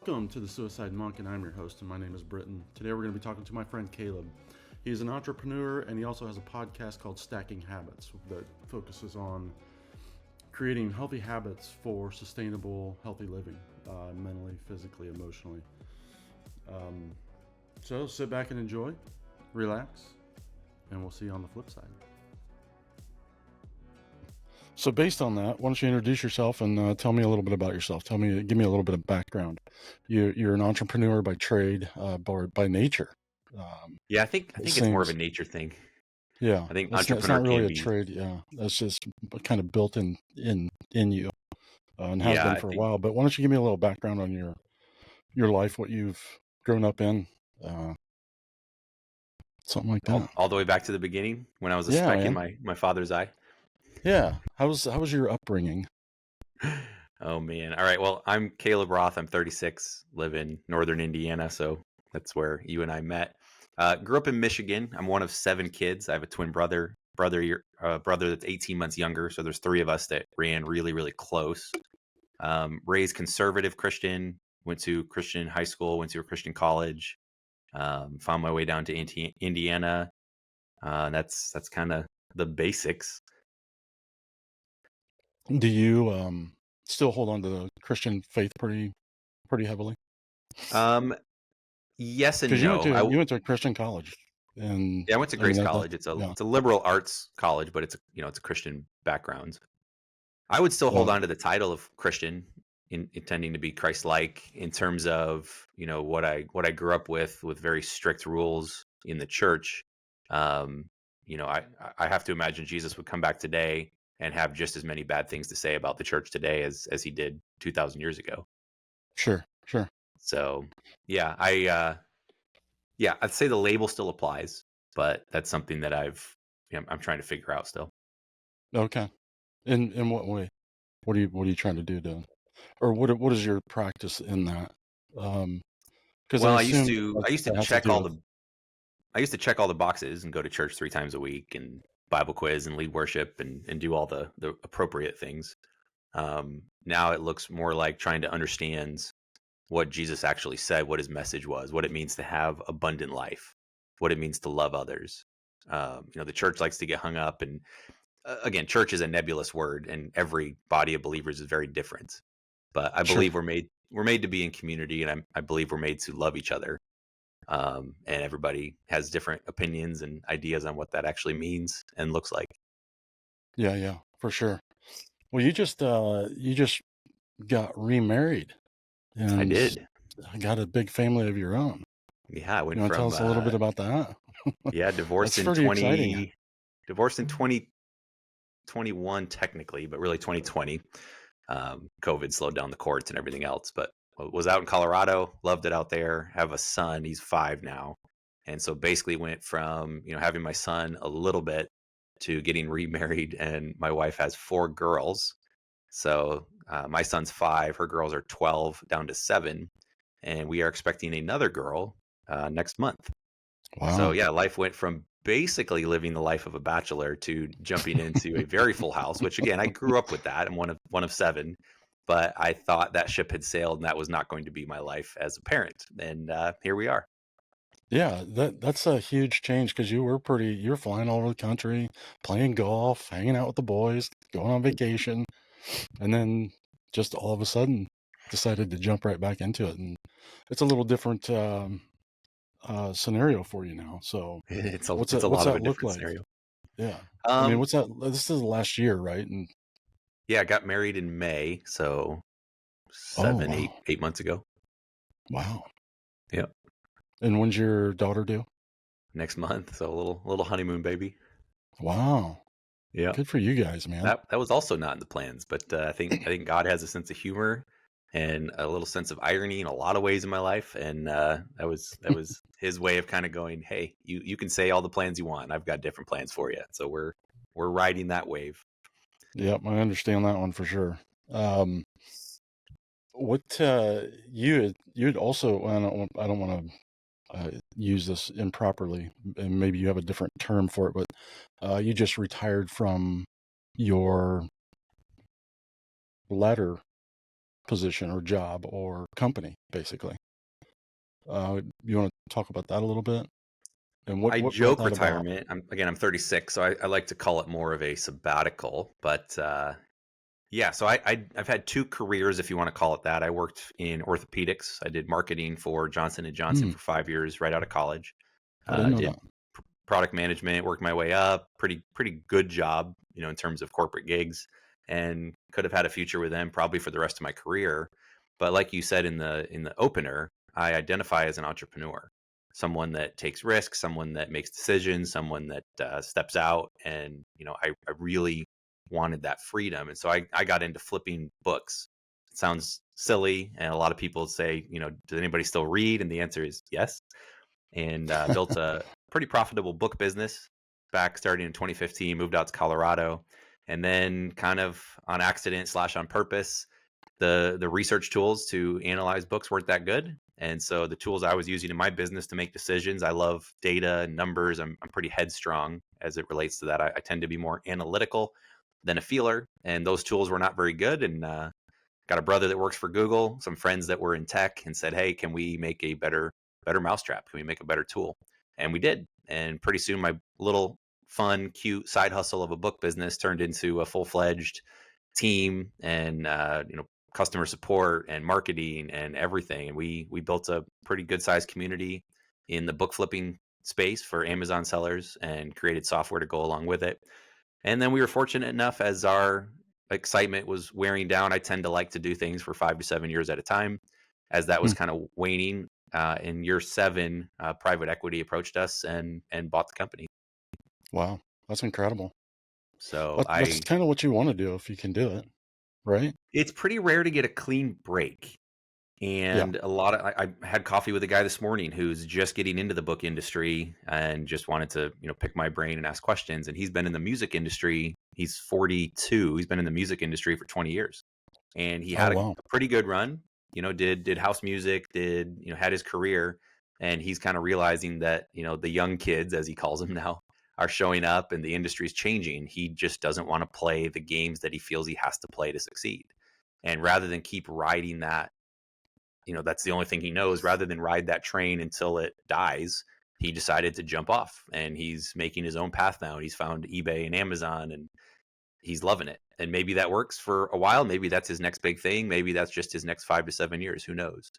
Welcome to the Suicide Monk, and I'm your host, and my name is Britton. Today we're going to be talking to my friend Caleb. He's an entrepreneur, and he also has a podcast called Stacking Habits that focuses on creating healthy habits for sustainable, healthy living, mentally, physically, emotionally. Um, so sit back and enjoy, relax, and we'll see you on the flip side. So based on that, why don't you introduce yourself and tell me a little bit about yourself? Give me a little bit of background. You're an entrepreneur by trade, or by nature. Yeah, I It think it's more of a seems. nature thing. Yeah, I think it's entrepreneur not really can a be, trade. Yeah, that's just kind of built in you, and has yeah, been I for a think while. But why don't you give me a little background on your life, what you've grown up in, uh, something like that. all the way back to the beginning when I was a Yeah, speck in man. my father's eye. Yeah. How was your upbringing? Oh man. All right. Well, I'm Caleb Roth. I'm 36, live in northern Indiana, so that's where you and I met. Grew up in Michigan. I'm one of 7 kids. I have a twin brother that's 18 months younger. So there's 3 of us that ran really, really close. Raised conservative Christian. Went to Christian high school. Went to a Christian college. Found my way down to Indiana. That's kind of the basics. Do you still hold on to the Christian faith pretty heavily? Um, yes and Because you went no. to you went to a Christian college, and Yeah, I went to I mean Grace that College. yeah. It's a liberal arts college, but it's a Christian background. I would still hold Well, on to the title of Christian, in intending to be Christ-like in terms of what I grew up with very strict rules in the church. Um, I have to imagine Jesus would come back today and have just as many bad things to say about the church today as he did 2,000 years ago. sure. So yeah, I'd say the label still applies, but that's something that I'm trying to figure out still. Okay. In what way? What are you trying to do to, or what is your practice in that? Because I Well, assume I used to that has to check do all with. the boxes and go to church 3 times a week and Bible quiz and lead worship and do all the appropriate things. Now it looks more like trying to understand what Jesus actually said, what his message was, what it means to have abundant life, what it means to love others. The church likes to get hung up, and again, church is a nebulous word, and every body of believers is very different. But I Sure. believe we're made to be in community, and I believe we're made to love each other. And everybody has different opinions and ideas on what that actually means and looks like. Yeah, for sure. Well, you just got remarried I and did. got a big family of your own. Yeah, I You went want to tell from us a little bit about that? yeah, That's pretty exciting. divorced in 2021 technically, but really 2020. COVID slowed down the courts and everything else, but was out in Colorado, loved it out there. Have a son, he's 5 now. And so basically went from, having my son a little bit to getting remarried, and my wife has 4 girls. So my son's 5, her girls are 12 down to 7, and we are expecting another girl next month. So Wow. yeah, life went from basically living the life of a bachelor to jumping into a very full house, which again, I grew up with that. I'm one of 7, but I thought that ship had sailed and that was not going to be my life as a parent. And here we are. Yeah, that's a huge change because you're flying all over the country, playing golf, hanging out with the boys, going on vacation, and then just all of a sudden decided to jump right back into it. And it's a little different scenario for you now. So It's a what's lot of that a look different like? scenario. Yeah. I mean, Um, what's that? This is the last year, right? And yeah, I got married in May, so oh, 7, wow. 8 months ago. Wow. Yeah, And when's your daughter due? next month. So a little honeymoon baby. Wow. Yeah. Good for you guys, man. That was also not in the plans, but I think God has a sense of humor and a little sense of irony in a lot of ways in my life, and that was His way of kind of going, "Hey, you can say all the plans you want. I've got different plans for you." So we're riding that wave. Yep, I understand that one for sure. Um, what you'd also, I don't want to use this improperly, and maybe you have a different term for it, but you just retired from your latter position or job or company, basically. You want to talk about that a little bit? And I what brought joke that about? retirement. I'm 36, so I like to call it more of a sabbatical. But yeah, so I've had two careers, if you want to call it that. I worked in orthopedics. I did marketing for Johnson and Johnson Hmm, for 5 years right out of college. I didn't know Did that. product management, worked my way up. Pretty good job, in terms of corporate gigs, and could have had a future with them probably for the rest of my career. But like you said in the opener, I identify as an entrepreneur, someone that takes risks, someone that makes decisions, someone that steps out, and I really wanted that freedom, and so I got into flipping books. It sounds silly, and a lot of people say, does anybody still read? And the answer is yes. And built a pretty profitable book business back starting in 2015, moved out to Colorado. And then kind of on accident slash on purpose, the research tools to analyze books weren't that good. And so the tools I was using in my business to make decisions, I love data and numbers. I'm pretty headstrong as it relates to that. I tend to be more analytical than a feeler. And those tools were not very good. And got a brother that works for Google, some friends that were in tech, and said, "Hey, can we make a better mousetrap? Can we make a better tool?" And we did. And pretty soon, my little fun, cute side hustle of a book business turned into a full-fledged team, and customer support and marketing and everything. And we built a pretty good sized community in the book flipping space for Amazon sellers, and created software to go along with it. And then we were fortunate enough, as our excitement was wearing down. I tend to like to do things for 5 to 7 years at a time. As that Hmm, was kind of waning, in year seven, private equity approached us and bought the company. wow, that's incredible. So That's kind of what you want to do if you can do it, right? it's pretty rare to get a clean break. Yeah. And a lot of I had coffee with a guy this morning who's just getting into the book industry and just wanted to, pick my brain and ask questions. And he's been in the music industry. He's 42. He's been in the music industry for 20 years. And he Oh, had a wow. pretty good run, did house music, had his career. And he's kind of realizing that, the young kids, as he calls them now, are showing up and the industry's changing. He just doesn't want to play the games that he feels he has to play to succeed. And rather than keep riding that, that's the only thing he knows, rather than ride that train until it dies, he decided to jump off, and he's making his own path now. And he's found eBay and Amazon, and he's loving it. And maybe that works for a while. Maybe that's his next big thing. Maybe that's just his next 5 to 7 years. Who knows?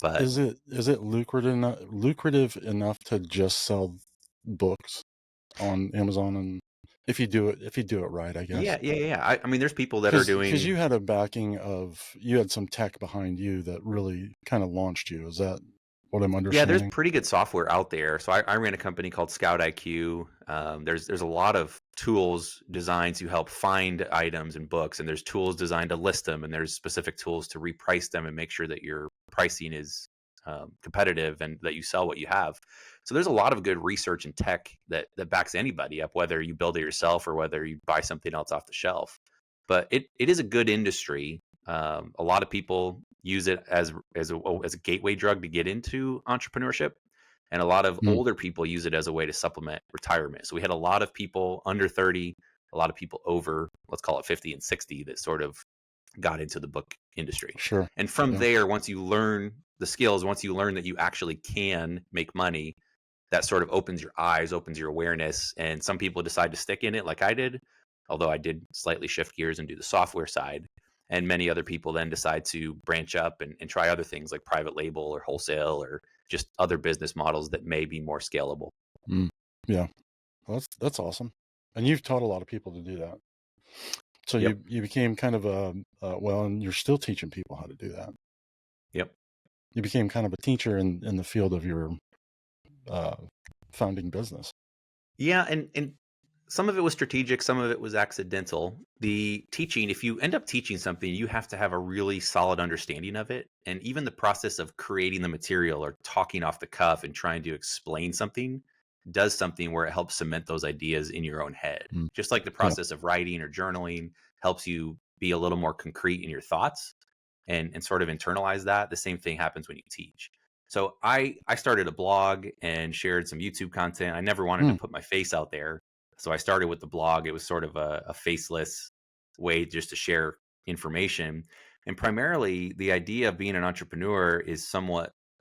But Is it lucrative enough to just sell books on Amazon, and if you do it right, I guess. yeah, yeah, yeah. I mean, there's people that are Because doing. you had a backing of you had some tech behind you that really kind of launched you. Is that what I'm Yeah, there's understanding? pretty good software out there. So I ran a company called Scout IQ. There's a lot of tools designed to help find items and books, and there's tools designed to list them, and there's specific tools to reprice them and make sure that your pricing is competitive and that you sell what you have. So there's a lot of good research and tech that backs anybody up, whether you build it yourself or whether you buy something else off the shelf. But it is a good industry. A lot of people use it as a gateway drug to get into entrepreneurship, and a lot of Mm, older people use it as a way to supplement retirement. So we had a lot of people under 30, a lot of people over, let's call it 50 and 60, that sort of got into the book industry. sure. And from Yeah. there, once you learn the skills, once you learn that you actually can make money, that sort of opens your eyes, opens your awareness. And some people decide to stick in it, like I did, although I did slightly shift gears and do the software side. And many other people then decide to branch up and try other things like private label or wholesale or just other business models that may be more scalable. Mm, yeah. Well, that's awesome. And you've taught a lot of people to do that. So Yep. you became kind of well, and you're still teaching people how to do that. Yep. You became kind of a teacher in the field of your uh, founding business. Yeah, and some of it was strategic, some of it was accidental. The teaching, if you end up teaching something, you have to have a really solid understanding of it. And even the process of creating the material or talking off the cuff and trying to explain something does something where it helps cement those ideas in your own head. Mm, Just like the yeah, process of writing or journaling helps you be a little more concrete in your thoughts and sort of internalize that. The same thing happens when you teach. So I started a blog and shared some YouTube content. I never wanted to mm, put my face out there. So I started with the blog. It was sort of a faceless way just to share information. And primarily, the idea of being an entrepreneur is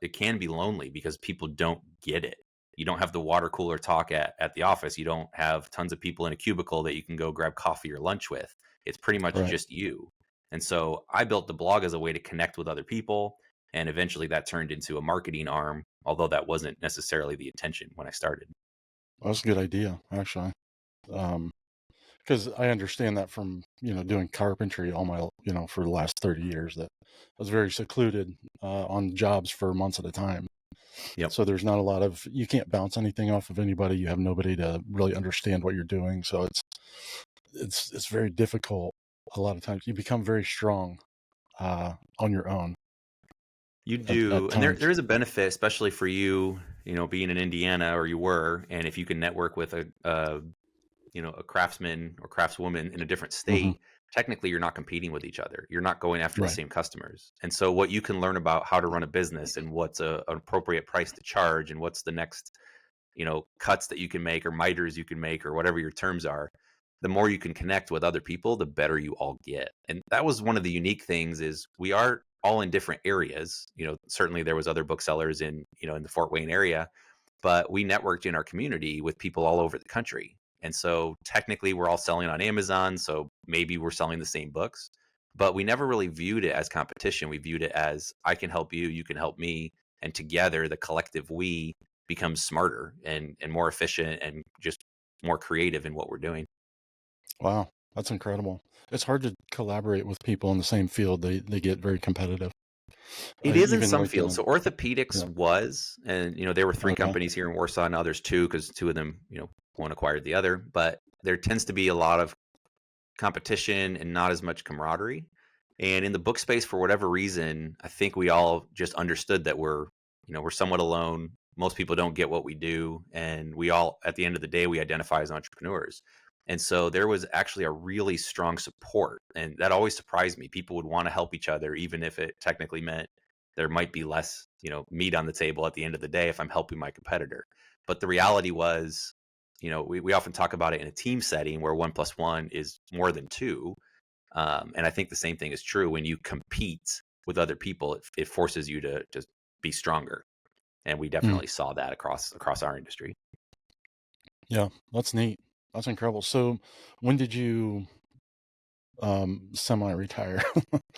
it can be lonely because people don't get it. You don't have the water cooler talk at the office. You don't have tons of people in a cubicle that you can go grab coffee or lunch with. It's pretty much Right. just you. And so I built the blog as a way to connect with other people. And eventually that turned into a marketing arm, although that wasn't necessarily the intention when I started. That's a good idea, actually. Because I understand that from, doing carpentry all my, for the last 30 years, that I was very secluded on jobs for months at a time. Yep. So there's not a lot of, you can't bounce anything off of anybody. You have nobody to really understand what you're doing. So it's very difficult. A lot of times you become very strong on your own You at do. And there, times. there is a benefit, especially for you, being in Indiana, or you were, and if you can network with a craftsman or craftswoman in a different Hmm. state, technically you're not competing with each other. You're not going after the Right. same customers. And so what you can learn about how to run a business and what's an appropriate price to charge and what's the next, cuts that you can make or miters you can make or whatever your terms are, the more you can connect with other people, the better you all get. And that was one of the unique things is we are all in different areas. Certainly there was other booksellers in the Fort Wayne area, but we networked in our community with people all over the country. And so technically we're all selling on Amazon, so maybe we're selling the same books, but we never really viewed it as competition. We viewed it as I can help you, you can help me, and together the collective we becomes smarter and more efficient and just more creative in what we're doing. Wow. That's incredible. It's hard to collaborate with people in the same field. They get very competitive. It is in Even some like fields. So orthopedics yeah. was, and there were three Okay. companies here in Warsaw, and now there's two because two of them, one acquired the other. But there tends to be a lot of competition and not as much camaraderie. And in the book space, for whatever reason, I think we all just understood that we're somewhat alone. Most people don't get what we do, and we all, at the end of the day, we identify as entrepreneurs. And so there was actually a really strong support, and that always surprised me. People would want to help each other, even if it technically meant there might be less, meat on the table at the end of the day if I'm helping my competitor. But the reality was, we often talk about it in a team setting where 1+1 is more than two. And I think the same thing is true when you compete with other people. It forces you to be stronger, and we Mm. definitely saw that across our industry. Yeah, that's neat. That's incredible. So when did you semi-retire?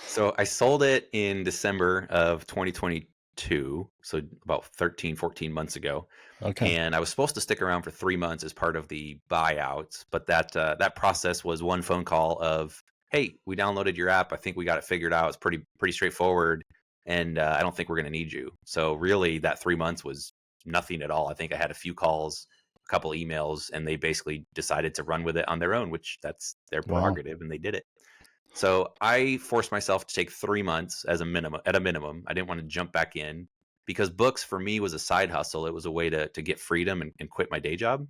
So I sold it in December of 2022, so about 13, 14 months ago. Okay. And I was supposed to stick around for 3 months as part of the buyout, but that process was one phone call of, "Hey, we downloaded your app. I think we got it figured out. It's pretty straightforward, and I don't think we're going to need you." So really, that 3 months was nothing at all. I think I had a few calls, a couple emails, and they basically decided to run with it on their own, which that's their Wow. prerogative, and they did it. So I forced myself to take 3 months as a minimum. At a minimum, I didn't want to jump back in because books for me was a side hustle. It was a way to get freedom and quit my day job.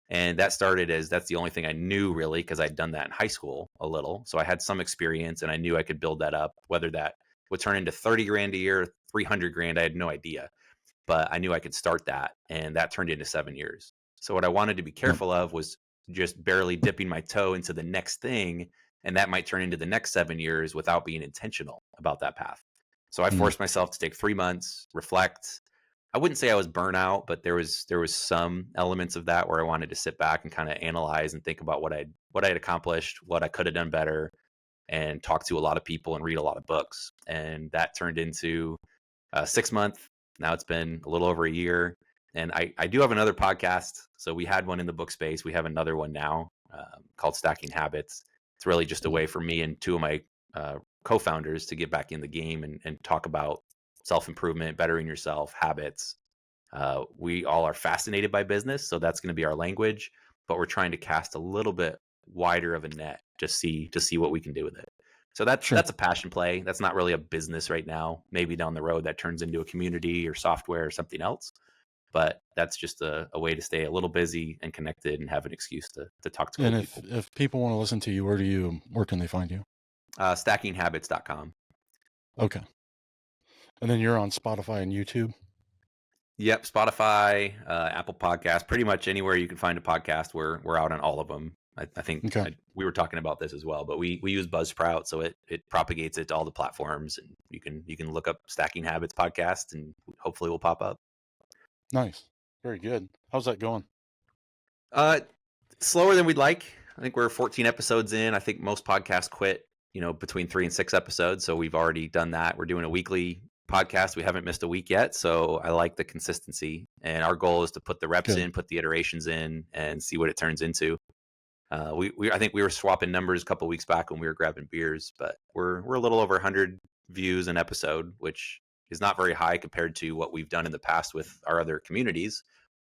And that started as that's the only thing I knew really because I'd done that in high school a little. So I had some experience and I knew I could build that up. Whether that would turn into 30 grand a year, 300 grand, I had no idea. But I knew I could start that. And that turned into 7 years. So what I wanted to be Yep. careful of was just barely dipping my toe into the next thing. And that might turn into the next 7 years without being intentional about that path. So I Mm. forced myself to take 3 months, reflect. I wouldn't say I was burnout, but there was some elements of that where I wanted to sit back and kind of analyze and think about what I'd accomplished, what I could have done better, and talk to a lot of people and read a lot of books. And that turned into 6 month. Now it's been a little over a year. And I do have another podcast. So we had one in the book space. We have another one now called Stacking Habits. It's really just a way for me and two of my co-founders to get back in the game and talk about self-improvement, bettering yourself, habits. We all are fascinated by business, so that's going to be our language, but we're trying to cast a little bit wider of a net to see what we can do with it. So that's Sure. that's a passion play. That's not really a business right now. Maybe down the road that turns into a community or software or something else. But that's just a way to stay a little busy and connected and have an excuse to talk to cool And if people. if people want to listen to you, where can they find you? Stackinghabits.com. Okay. And then you're on Spotify and YouTube. Yep, Spotify, Apple Podcasts, pretty much anywhere you can find a podcast. We're out on all of them. I think Okay. we were talking about this as well, but we use Buzzsprout, so it propagates it to all the platforms, and you can look up Stacking Habits podcast, and hopefully we'll pop up. Nice. Very good. How's that going? Uh, Slower than we'd like. I think we're 14 episodes in. I think most podcasts quit, between 3 and 6 episodes. So we've already done that. We're doing a weekly podcast. We haven't missed a week yet. So I like the consistency. And our goal is to put the reps Good. in, put the iterations in, and see what it turns into. I think we were swapping numbers a couple weeks back when we were grabbing beers, but we're a little over 100 views an episode, which is not very high compared to what we've done in the past with our other communities.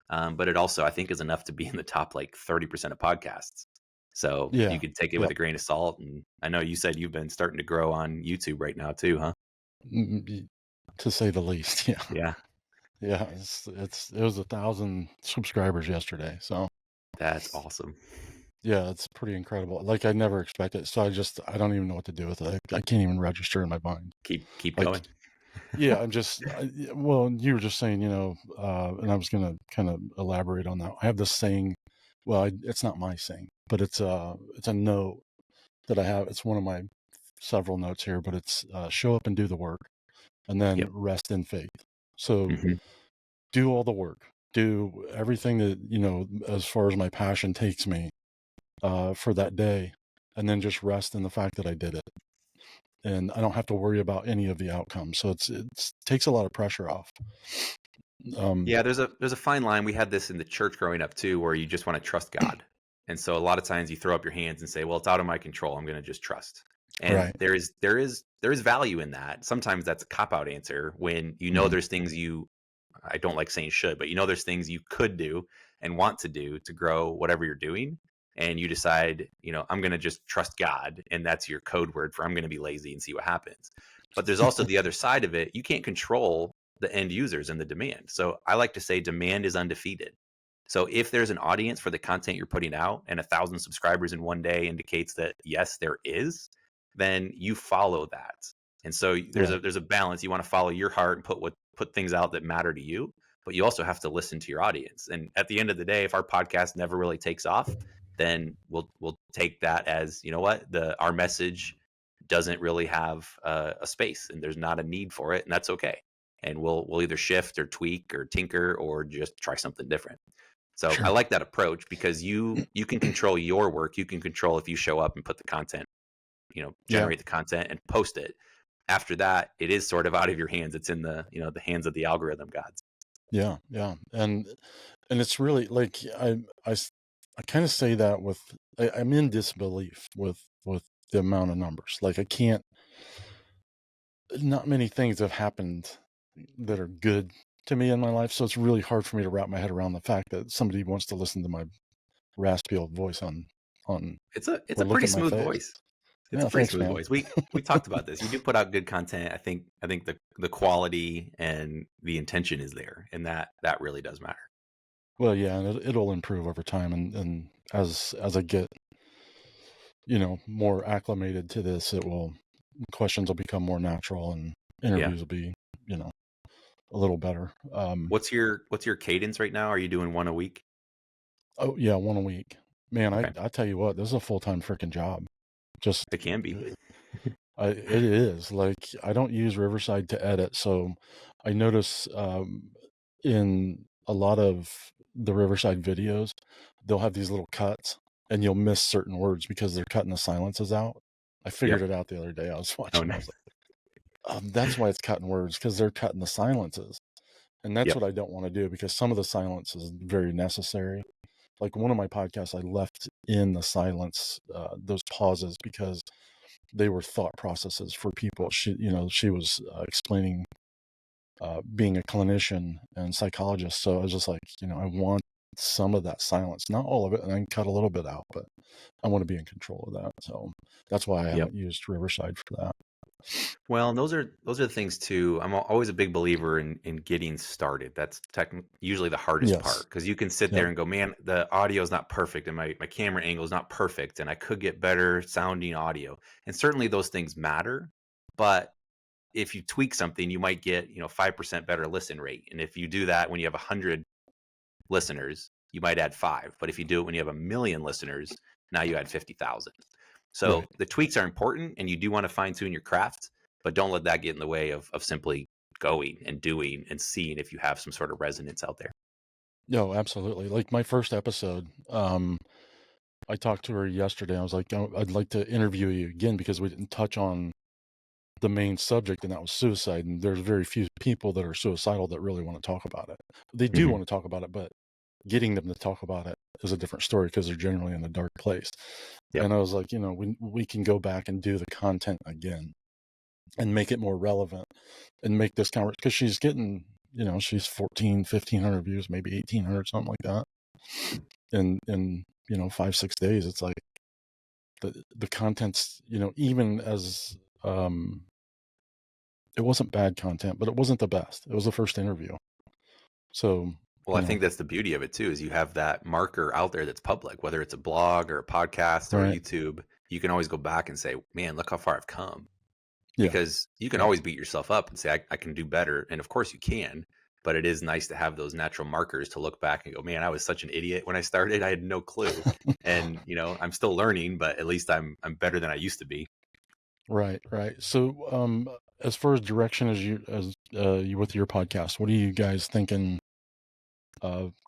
But it also, I think, is enough to be in the top like 30% of podcasts. So you Yeah. could take it with Yep. a grain of salt. And I know you said you've been starting to grow on YouTube right now too, huh? To say the least. Yeah. Yeah, Yeah. It was 1,000 subscribers yesterday. So that's awesome. yeah, it's pretty incredible. Like I never expected. So I don't even know what to do with it. I can't even register in my mind. Keep Like, going. yeah, well, you were just saying, and I was going to kind of elaborate on that. I have this saying, well, it's not my saying, but it's a note that I have. It's one of my several notes here, but it's show up and do the work and then Yep. rest in faith. So Hmm. do all the work, do everything that, as far as my passion takes me for that day, and then just rest in the fact that I did it. And I don't have to worry about any of the outcomes. So it takes a lot of pressure off. Yeah, there's a fine line. We had this in the church growing up too, where you just want to trust God. And so a lot of times you throw up your hands and say, "Well, it's out of my control. I'm going to just trust." And Right. there is value in that. Sometimes that's a cop out answer when Mhm. there's things I don't like saying should, but there's things you could do and want to do to grow whatever you're doing. And you decide, I'm going to just trust God. And that's your code word for I'm going to be lazy and see what happens. But there's also the other side of it. You can't control the end users and the demand. So I like to say demand is undefeated. So if there's an audience for the content you're putting out and 1,000 subscribers in one day indicates that yes, there is, then you follow that. And so Right. there's a balance. You want to follow your heart and put things out that matter to you, but you also have to listen to your audience. And at the end of the day, if our podcast never really takes off, then we'll take that as, you know what, our message doesn't really have a space and there's not a need for it, and that's okay. And we'll either shift or tweak or tinker or just try something different. So I Sure. like that approach because you can control your work. You can control if you show up and put the content, Yeah. generate the content and post it. After that, it is sort of out of your hands. It's in the hands of the algorithm gods. Yeah. Yeah. And it's really like I kind of say that I'm in disbelief with the amount of numbers. Like I can't. Not many things have happened that are good to me in my life, so it's really hard for me to wrap my head around the fact that somebody wants to listen to my raspy old voice on It's or a look pretty at my smooth face. voice. It's Yeah, a pretty thanks, smooth man. voice. We talked about this. You do put out good content. I think the quality and the intention is there, and that really does matter. Well, yeah, and it'll improve over time, and as I get more acclimated to this, questions will become more natural, and Yeah. interviews will be you know a little better. What's your cadence right now? Are you doing one a week? Oh yeah, one a week, man. I Okay. I tell you what, this is a full-time freaking job. Just It can be. it is like I don't use Riverside to edit, so I notice in a lot of the Riverside videos, they'll have these little cuts, and you'll miss certain words because they're cutting the silences out. I figured Yep. it out the other day. I was Oh, watching. I was nice. like, that's why it's cutting words because they're cutting the silences, and that's Yep. what I don't want to do because some of the silence is very necessary. Like one of my podcasts, I left in the silence, those pauses because they were thought processes for people. She was explaining being a clinician and psychologist. So I was just like, I want some of that silence, not all of it, and I can cut a little bit out, but I want to be in control of that. So that's why I Yep. haven't used Riverside for that. Well, and those are the things too. I'm always a big believer in getting started. That's usually the hardest Yes. part because you can sit there Yep. and go, man, the audio is not perfect and my camera angle is not perfect and I could get better sounding audio. And certainly those things matter, but if you tweak something, you might get 5% better listen rate. And if you do that when you have 100 listeners, you might add 5. But if you do it when you have 1 million listeners, Now you had 50,000. Right. So the tweaks are important, and you do want to fine tune your craft, but don't let that get in the way of simply going and doing and seeing if you have some sort of resonance out there. No, absolutely. Like my first episode, I talked to her yesterday. I was like, "Oh, I'd like to interview you again because we didn't touch on the main subject, and that was suicide. And there's very few people that are suicidal that really want to talk about it. They do Hmm. want to talk about it, but getting them to talk about it is a different story because they're generally in a dark place." Yep. And I was like, we can go back and do the content again and make it more relevant and make this conversation, because she's getting, she's 1,500 views, maybe 1,800, something like that. In 5-6 days, it's like the content's, even as, it wasn't bad content, but it wasn't the best. It was the first interview. So, Well, I think that's the beauty of it too, is you have that marker out there that's public, whether it's a blog or a podcast or right. YouTube. You can always go back and say, man, look how far I've come. Yeah. Because you can Yeah. always beat yourself up and say, I can do better. And of course you can, but it is nice to have those natural markers to look back and go, man, I was such an idiot when I started. I had no clue. And, I'm still learning, but at least I'm better than I used to be. Right. Right. So, as far as direction as you with your podcast, what are you guys thinking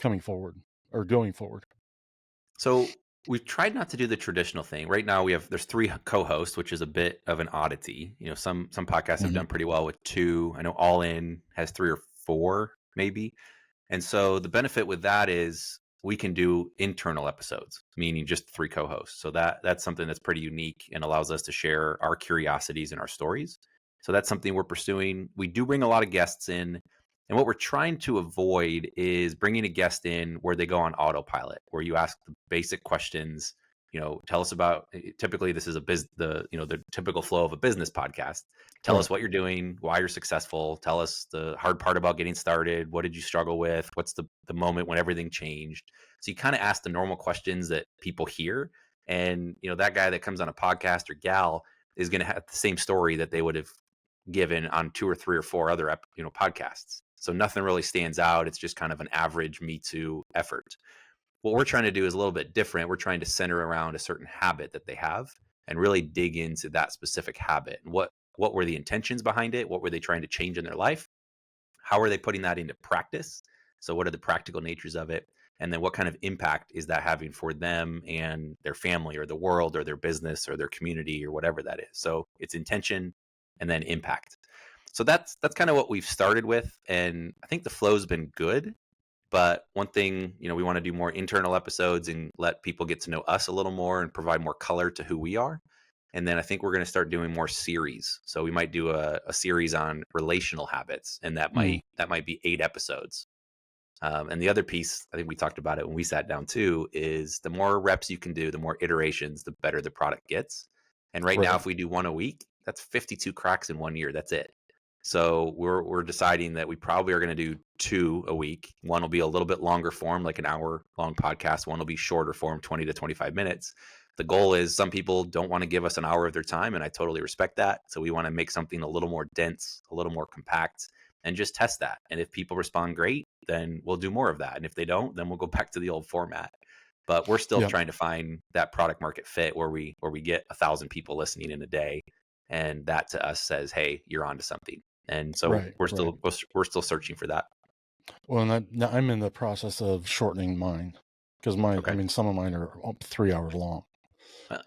coming forward or going forward? So we've tried not to do the traditional thing. Right now there's three co-hosts, which is a bit of an oddity. Some podcasts have Mhm. done pretty well with two. I know All In has three or four, maybe. And so the benefit with that is we can do internal episodes, meaning just three co-hosts. So that's something that's pretty unique and allows us to share our curiosities and our stories. So that's something we're pursuing. We do bring a lot of guests in, and what we're trying to avoid is bringing a guest in where they go on autopilot, where you ask the basic questions. Tell us about. Typically, this is the typical flow of a business podcast. Tell Right. us what you're doing, why you're successful. Tell us the hard part about getting started. What did you struggle with? What's the moment when everything changed? So you kind of ask the normal questions that people hear. And, that guy that comes on a podcast or gal is going to have the same story that they would have given on two or three or four other, podcasts. So nothing really stands out. It's just kind of an average Me Too effort. What we're trying to do is a little bit different. We're trying to center around a certain habit that they have and really dig into that specific habit and what were the intentions behind it? What were they trying to change in their life? How are they putting that into practice? So what are the practical natures of it? And then what kind of impact is that having for them and their family or the world or their business or their community or whatever that is? So it's intention and then impact. So that's kind of what we've started with. And I think the flow's been good. But one thing, we want to do more internal episodes and let people get to know us a little more and provide more color to who we are. And then I think we're going to start doing more series. So we might do a series on relational habits, and that Mm. might be 8 episodes. And the other piece, I think we talked about it when we sat down too, is the more reps you can do, the more iterations, the better the product gets. And right now, Right. if we do one a week, that's 52 cracks in 1 year. That's it. So we're deciding that we probably are going to do two a week. One will be a little bit longer form, like an hour long podcast. One will be shorter form, 20 to 25 minutes. The goal is some people don't want to give us an hour of their time, and I totally respect that. So we want to make something a little more dense, a little more compact, and just test that. And if people respond great, then we'll do more of that. And if they don't, then we'll go back to the old format. But we're still Yeah. trying to find that product market fit where we get 1,000 people listening in a day, and that to us says, hey, you're onto something. And so Right. we're Right. still searching for that. Well, and now I'm in the process of shortening mine because I Okay. mean, some of mine are up 3 hours long.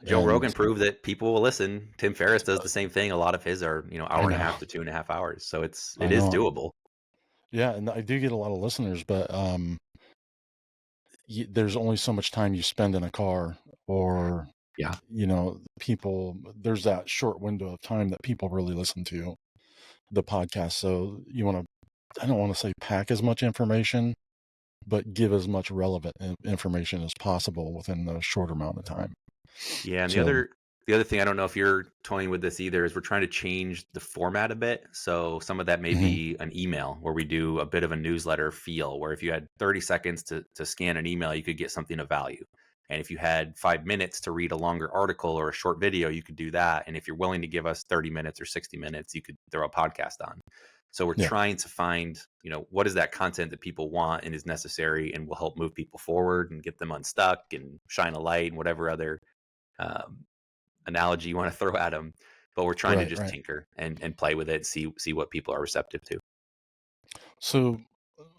Joe And Rogan proved that people will listen. Tim Ferriss does the same thing. A lot of his are, I hour and a know, half to 2.5 hours. So I it is know. doable. Yeah. And I do get a lot of listeners, but there's only so much time you spend in a car, or, Yeah. people, there's that short window of time that people really listen to the podcast. So I don't want to say pack as much information, but give as much relevant information as possible within the short amount of time. Yeah, and So, the other thing, I don't know if you're toying with this either, is we're trying to change the format a bit. So some of that may mhm. be an email where we do a bit of a newsletter feel, where if you had 30 seconds to scan an email, you could get something of value. And if you had 5 minutes to read a longer article or a short video, you could do that. And if you're willing to give us 30 minutes or 60 minutes, you could throw a podcast on. So we're Yeah. trying to find, what is that content that people want and is necessary and will help move people forward and get them unstuck and shine a light and whatever other um, analogy you want to throw at them. But we're trying to Right. just Right. tinker and play with it, see what people are receptive to. So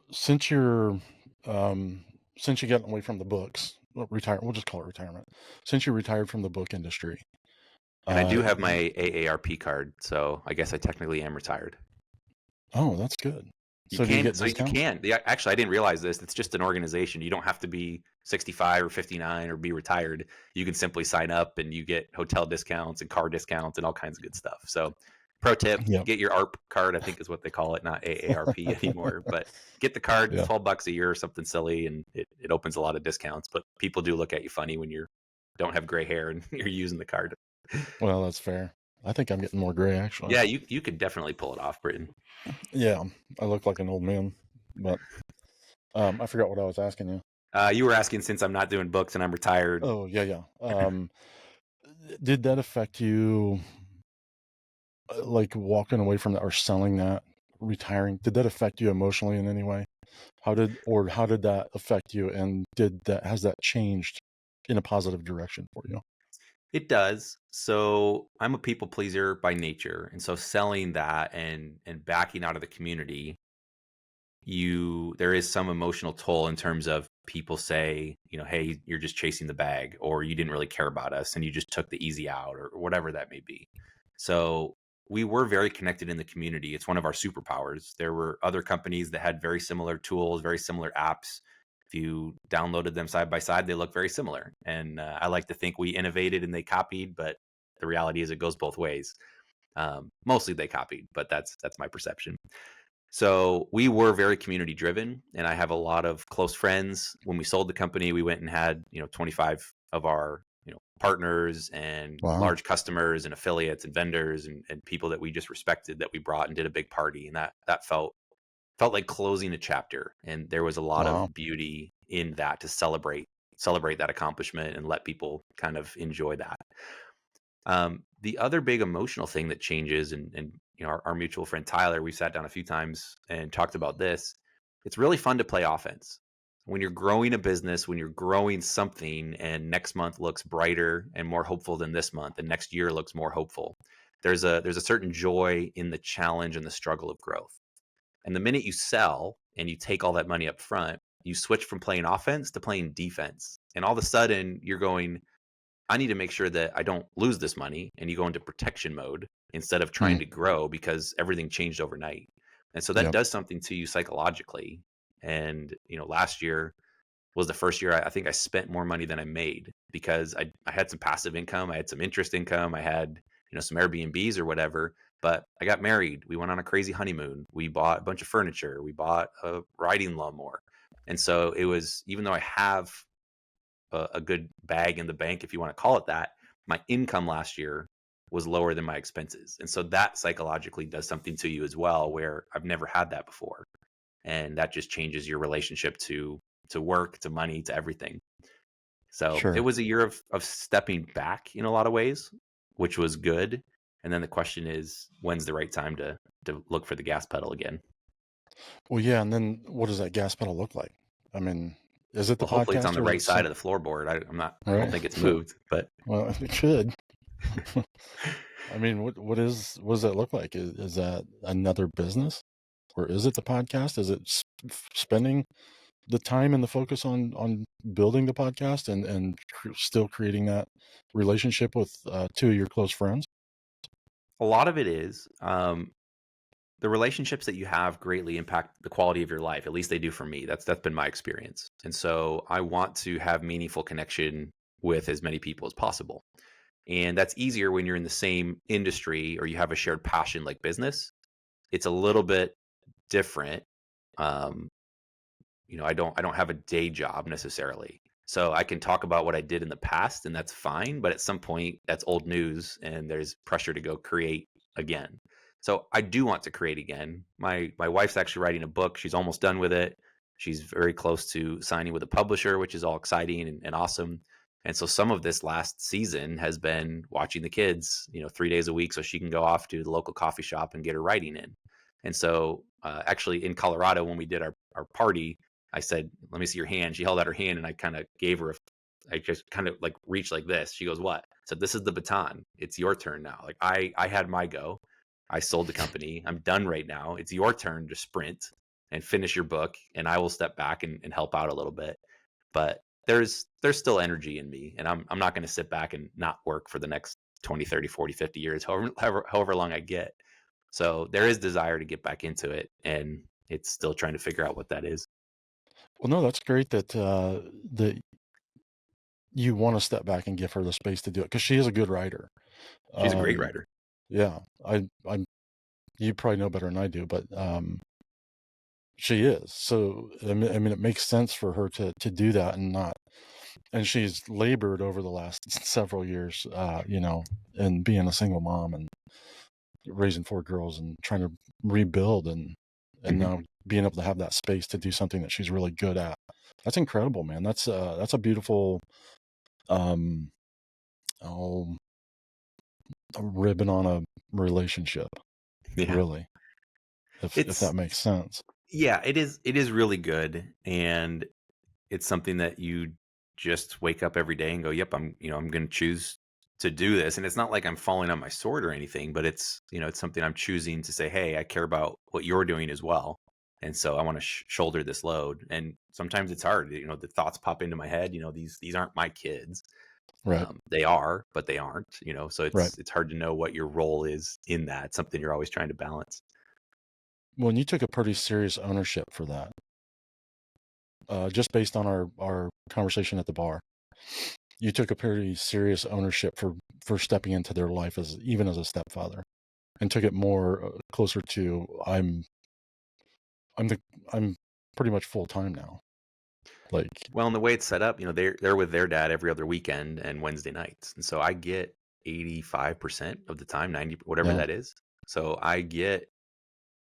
since you're um, since you got away from the books, well, retire. We'll just call it retirement. Since you retired from the book industry, And I do have y- my AARP card, so I guess I technically am retired. oh, that's good. You So do you can, get so you discounts? can. Actually, I didn't realize this. It's just an organization. You don't have to be 65 or 59 or be retired. You can simply sign up and you get hotel discounts and car discounts and all kinds of good stuff. So, pro tip: Yep. get your ARP card. I think is what they call it, not AARP anymore. But get the card. It's Yeah. $12 a year or something silly, and it opens a lot of discounts. But people do look at you funny when you don't have gray hair and you're using the card. Well, that's fair. I think I'm getting more gray actually. Yeah, you could definitely pull it off, Britton. Yeah, I look like an old man, but I forgot what I was asking you. You were asking since I'm not doing books and I'm retired. Oh, yeah, yeah. Did that affect you, like walking away from that or selling that, retiring? Did that affect you emotionally in any way? How did that affect you? And has that changed in a positive direction for you? It does. So I'm a people pleaser by nature, and so selling that and backing out of the community, there is some emotional toll in terms of people say, hey, you're just chasing the bag, or you didn't really care about us, and you just took the easy out, or whatever that may be. So we were very connected in the community. It's one of our superpowers. There were other companies that had very similar tools, very similar apps. If you downloaded them side by side, they look very similar. And I like to think we innovated and they copied, but the reality is it goes both ways. Mostly they copied, but that's my perception. So we were very community driven, and I have a lot of close friends. When we sold the company, we went and had 25 of our partners and Wow. large customers and affiliates and vendors and people that we just respected, that we brought and did a big party, and that felt like closing a chapter. And there was a lot Wow. of beauty in that to celebrate that accomplishment and let people kind of enjoy that. The other big emotional thing that changes, and our mutual friend Tyler, we've sat down a few times and talked about this. It's really fun to play offense when you're growing a business, when you're growing something, and next month looks brighter and more hopeful than this month, and next year looks more hopeful. There's a certain joy in the challenge and the struggle of growth. And the minute you sell and you take all that money up front, you switch from playing offense to playing defense, and all of a sudden you're going, I need to make sure that I don't lose this money. And you go into protection mode instead of trying Mm, to grow, because everything changed overnight. And so that yep. does something to you psychologically. And, last year was the first year I think I spent more money than I made, because I had some passive income. I had some interest income. I had, some Airbnbs or whatever. But I got married. We went on a crazy honeymoon. We bought a bunch of furniture. We bought a riding lawnmower. And so it was, even though I have a good bag in the bank, if you want to call it that, my income last year was lower than my expenses. And so that psychologically does something to you as well, where I've never had that before. And that just changes your relationship to work, to money, to everything. So it Sure. was a year of stepping back in a lot of ways, which was good. And then the question is, when's the right time to look for the gas pedal again? Well, yeah. And then what does that gas pedal look like? I mean, is it the Well, hopefully it's on podcast the or is right it side some, of the floorboard. I don't right? think it's moved, but Well, it could. I mean, what does that look like? Is that another business, or is it the podcast? Is it spending the time and the focus on building the podcast and still creating that relationship with two of your close friends? a lot of it is. The relationships that you have greatly impact the quality of your life. At least they do for me. That's been my experience. And so I want to have meaningful connection with as many people as possible. And that's easier when you're in the same industry or you have a shared passion like business. It's a little bit different. Um, I don't have a day job necessarily. So I can talk about what I did in the past, and that's fine, but at some point that's old news and there's pressure to go create again. So I do want to create again. My wife's actually writing a book. She's almost done with it. She's very close to signing with a publisher, which is all exciting and awesome. And so some of this last season has been watching the kids, 3 days a week so she can go off to the local coffee shop and get her writing in. And so actually in Colorado, when we did our party, I said, let me see your hand. She held out her hand and I kind of gave her I just kind of like reached like this. She goes, what? I said, this is the baton. It's your turn now. Like I had my go. I sold the company. I'm done right now. It's your turn to sprint and finish your book. And I will step back and help out a little bit. But there's still energy in me. And I'm not going to sit back and not work for the next 20, 30, 40, 50 years, however long I get. So there is desire to get back into it. And it's still trying to figure out what that is. Well, no, that's great that that you want to step back and give her the space to do it because she is a good writer. She's a great Um, writer. yeah, I'm. You probably know better than I do, but she is. So I mean, it makes sense for her to do that and not. And she's labored over the last several years, and being a single mom and raising 4 girls and trying to rebuild and Hmm. now being able to have that space to do something that she's really good at. That's incredible, man. That's a beautiful um oh a ribbon on a relationship, Yeah. really, if It's that makes sense. Yeah, it is really good. And it's something that you just wake up every day and go, yep, I'm going to choose to do this. And it's not like I'm falling on my sword or anything, but it's something I'm choosing to say, hey, I care about what you're doing as well. And so I want to shoulder this load. And sometimes it's hard. The thoughts pop into my head. These aren't my kids. Right, They are, but they aren't. So right. it's hard to know what your role is in that. It's something you're always trying to balance. Well, and you took a pretty serious ownership for that, just based on our conversation at the bar. You took a pretty serious ownership for stepping into their life as even as a stepfather, and took it more closer to I'm the I'm pretty much full time now. Like, Well, and the way it's set up, they're with their dad every other weekend and Wednesday nights. And so I get 85% of the time, 90, whatever yeah, that is. So I get,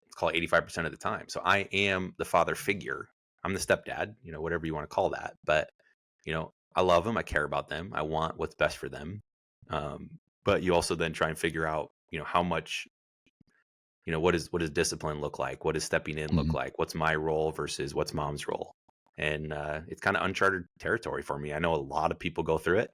let's call it 85% of the time. So I am the father figure. I'm the stepdad, whatever you want to call that. But, I love them. I care about them. I want what's best for them. But you also then try and figure out, how much, what does discipline look like? What does stepping in look mhm. like? What's my role versus what's mom's role? And it's kind of uncharted territory for me. I know a lot of people go through it,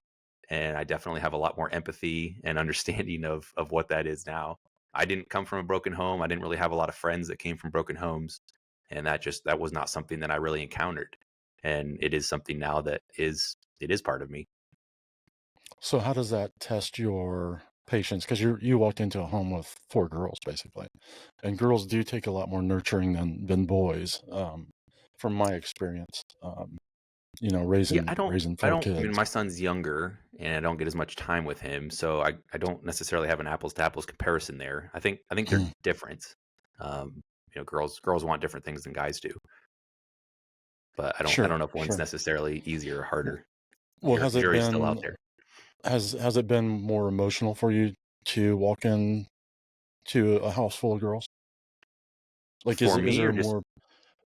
and I definitely have a lot more empathy and understanding of what that is now. I didn't come from a broken home. I didn't really have a lot of friends that came from broken homes, and that was not something that I really encountered. And it is something now that it is part of me. So how does that test your patience? Because you walked into a home with 4 girls basically, and girls do take a lot more nurturing than boys, from my experience. Yeah, Raising I 4 don't, kids. my son's younger and I don't get as much time with him. So I don't necessarily have an apples to apples comparison there. I think they're different. Um, girls want different things than guys do, but I don't Sure, know if one's sure. necessarily easier or W- harder. Well, Jury's still out there. has it been more emotional for you to walk in to a house full of girls? Like, For is me, there or just more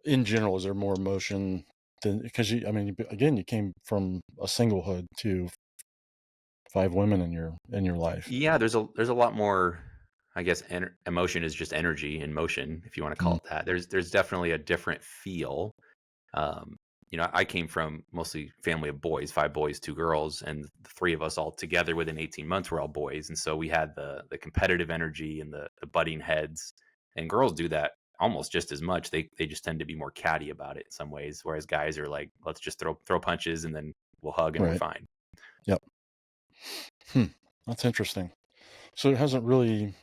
in general, is there more emotion than because I mean, again, you came from a singlehood to 5 women in your life. yeah, there's a lot more. I guess emotion is just energy in motion, if you want to call Mm, it that. There's definitely a different feel. Um, I came from mostly family of boys, 5 boys, 2 girls, and the three of us all together within 18 months were all boys. And so we had the competitive energy and the butting heads. And girls do that almost just as much. They just tend to be more catty about it in some ways, whereas guys are like, let's just throw punches and then we'll hug and we're right. fine. Yep. Hmm. That's interesting. So it hasn't really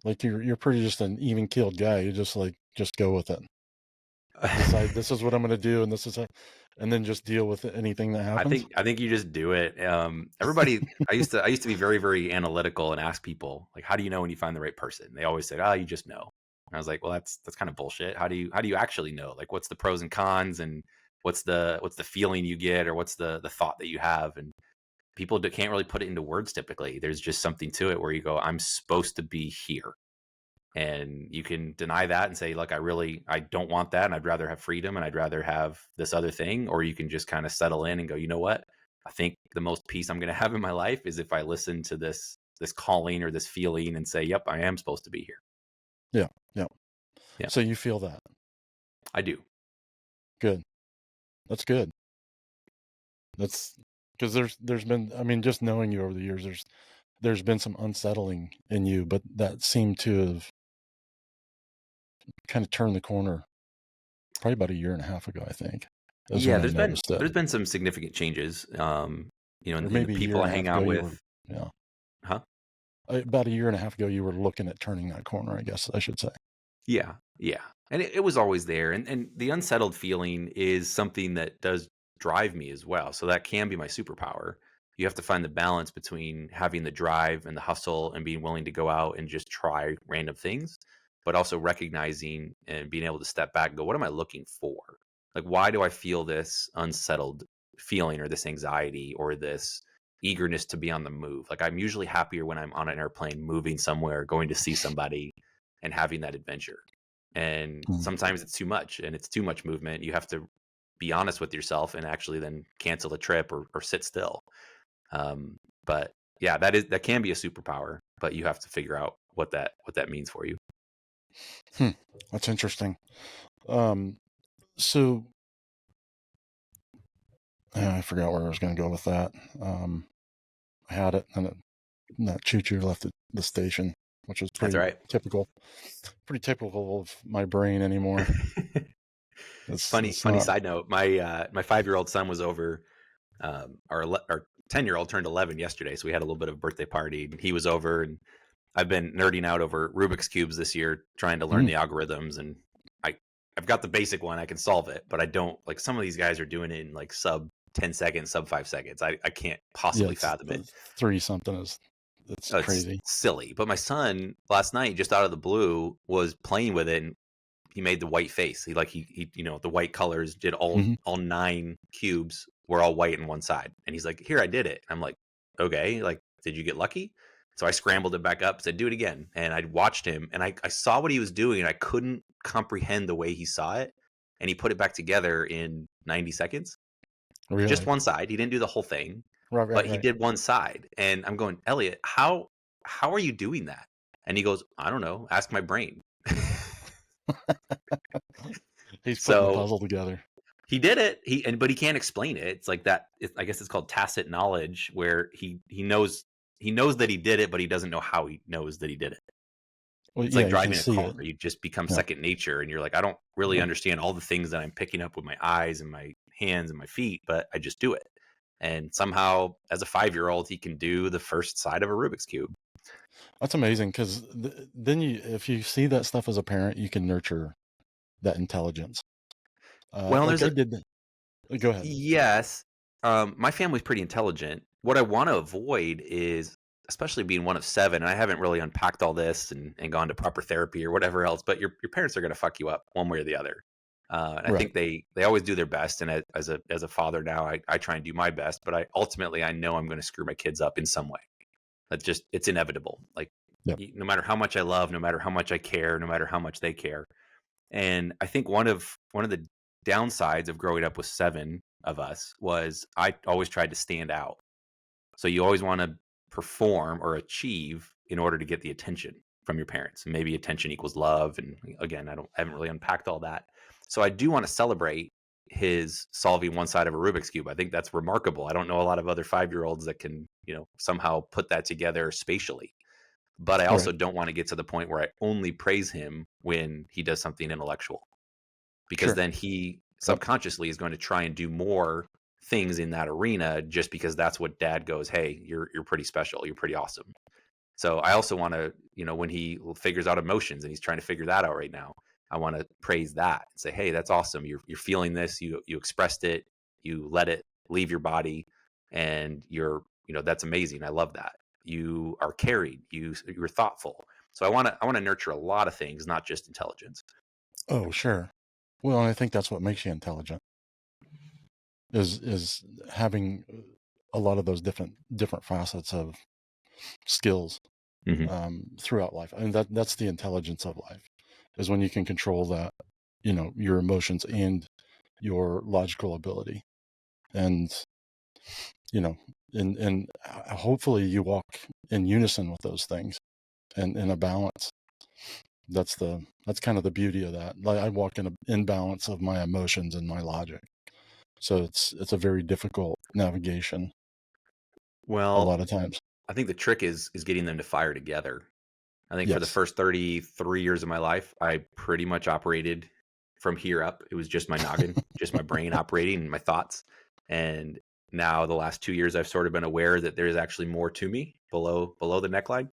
like you're pretty just an even keeled guy. You just like just go with it. Decide this is what I'm going to do, and and then just deal with anything that I happens. think I think you just do it. Everybody, I used to be very very analytical and ask people like, how do you know when you find the right person? They always said, oh, you just know. And I was like, well, that's kind of bullshit. How do you actually know? Like, what's the pros and cons, and what's the feeling you get, or what's the thought that you have? And people can't really put it into words typically. There's just something to it where you go, I'm supposed to be here, and you can deny that and say, look, I don't want that, and I'd rather have freedom, and I'd rather have this other thing. Or you can just kind of settle in and go, you know what, I think the most peace I'm going to have in my life is if I listen to this calling or this feeling and say, yep, I am supposed to be here. Yeah, yeah. Yeah, So you feel that. I do. Good. That's good. That's because there's been, I mean, just knowing you over the years, there's been some unsettling in you, but that seemed to have kind of turned the corner probably about a year and a half ago, I think, is Yeah, when I noticed it. there's been some significant changes. Or In the maybe a year people and I a half hang ago, out you were, with. yeah. Huh? About a year and a half ago, you were looking at turning that corner, I guess I should say. Yeah, yeah. And it was always there. And the unsettled feeling is something that does drive me as well. So that can be my superpower. You have to find the balance between having the drive and the hustle and being willing to go out and just try random things, but also recognizing and being able to step back and go, what am I looking for? Like, why do I feel this unsettled feeling or this anxiety or this eagerness to be on the move? Like, I'm usually happier when I'm on an airplane, moving somewhere, going to see somebody and having that adventure. And Hmm. sometimes it's too much and it's too much movement. You have to be honest with yourself and actually then cancel a trip or sit still. But yeah, that can be a superpower, but you have to figure out what that means for you. Hmm. That's interesting. Um, so I forgot where I was going to go with that. I had it, and that choo-choo left the station, which is That's all right. pretty typical of my brain anymore. It's Funny not, side note. My 5-year-old son was over. Our 10-year-old turned 11 yesterday, so we had a little bit of a birthday party. And he was over, and I've been nerding out over Rubik's cubes this year, trying to learn mm, the algorithms. And I I've got the basic one. I can solve it, but I don't like some of these guys are doing it in like sub 10 seconds, sub 5 seconds. I can't yeah, possibly fathom it. 3 something it's It's crazy. silly. But my son last night, just out of the blue, was playing with it, and he made the white face. He the white colors did Hmm. all 9 cubes were all white on one side, and he's like, "Here, I did it." I'm like, "Okay, like, did you get lucky?" So I scrambled it back up, said, "Do it again," and I watched him, and I saw what he was doing, and I couldn't comprehend the way he saw it, and he put it back together in 90 seconds, just Really? one side. He didn't do the whole thing, Right, right, but he right. did one side, and I'm going, Elliot, how are you doing that? And he goes, I don't know. Ask my brain. He's putting the So puzzle together. he did it. But he can't explain it. It's like that. I guess it's called tacit knowledge, where he knows that he did it, but he doesn't know how he knows that he did it. Well, It's yeah, like you can driving a see car. it. You just become Yeah. second nature, and you're like, I don't really Yep. understand all the things that I'm picking up with my eyes and my hands and my feet, but I just do it. And somehow, as a 5-year-old, he can do the first side of a Rubik's cube. That's amazing because then if you see that stuff as a parent, you can nurture that intelligence. Well, Like there's I a did. Go ahead. Yes. My family's pretty intelligent. What I want to avoid is, especially being one of seven, and I haven't really unpacked all this and gone to proper therapy or whatever else, but your parents are going to fuck you up one way or the other. And I Right. think they always do their best. And as a father now, I try and do my best, but I know I'm going to screw my kids up in some way. It's inevitable. Like, Yep. no matter how much I love, no matter how much I care, no matter how much they care. And I think one of the downsides of growing up with seven of us was I always tried to stand out. So you always want to perform or achieve in order to get the attention from your parents. And maybe attention equals love. And again, I haven't really unpacked all that. So I do want to celebrate his solving one side of a Rubik's cube. I think that's remarkable. I don't know a lot of other 5-year-olds that can, somehow put that together spatially. But I also Right. don't want to get to the point where I only praise him when he does something intellectual, because Sure. then he Yep. subconsciously is going to try and do more things in that arena just because that's what dad goes, hey, you're pretty special, you're pretty awesome. So I also want to, when he figures out emotions, and he's trying to figure that out right now, I want to praise that and say, hey, that's awesome, you're feeling this, you expressed it, you let it leave your body, and that's amazing, I love that. You are carried, you're thoughtful. So I want to nurture a lot of things, not just intelligence. Oh, sure. Well, and I think that's what makes you intelligent is having a lot of those different facets of skills Hmm. throughout life. I mean, that's the intelligence of life is when you can control that, your emotions and your logical ability. And, you know, and hopefully you walk in unison with those things and in a balance. That's kind of the beauty of that. Like I walk in an imbalance of my emotions and my logic. So it's a very difficult navigation a Well, lot of times. I think the trick is getting them to fire together. I think for the Yes. first 33 years of my life, I pretty much operated from here up. It was just my noggin, just my brain operating and my thoughts. And now the last 2 years, I've sort of been aware that there is actually more to me below the neckline,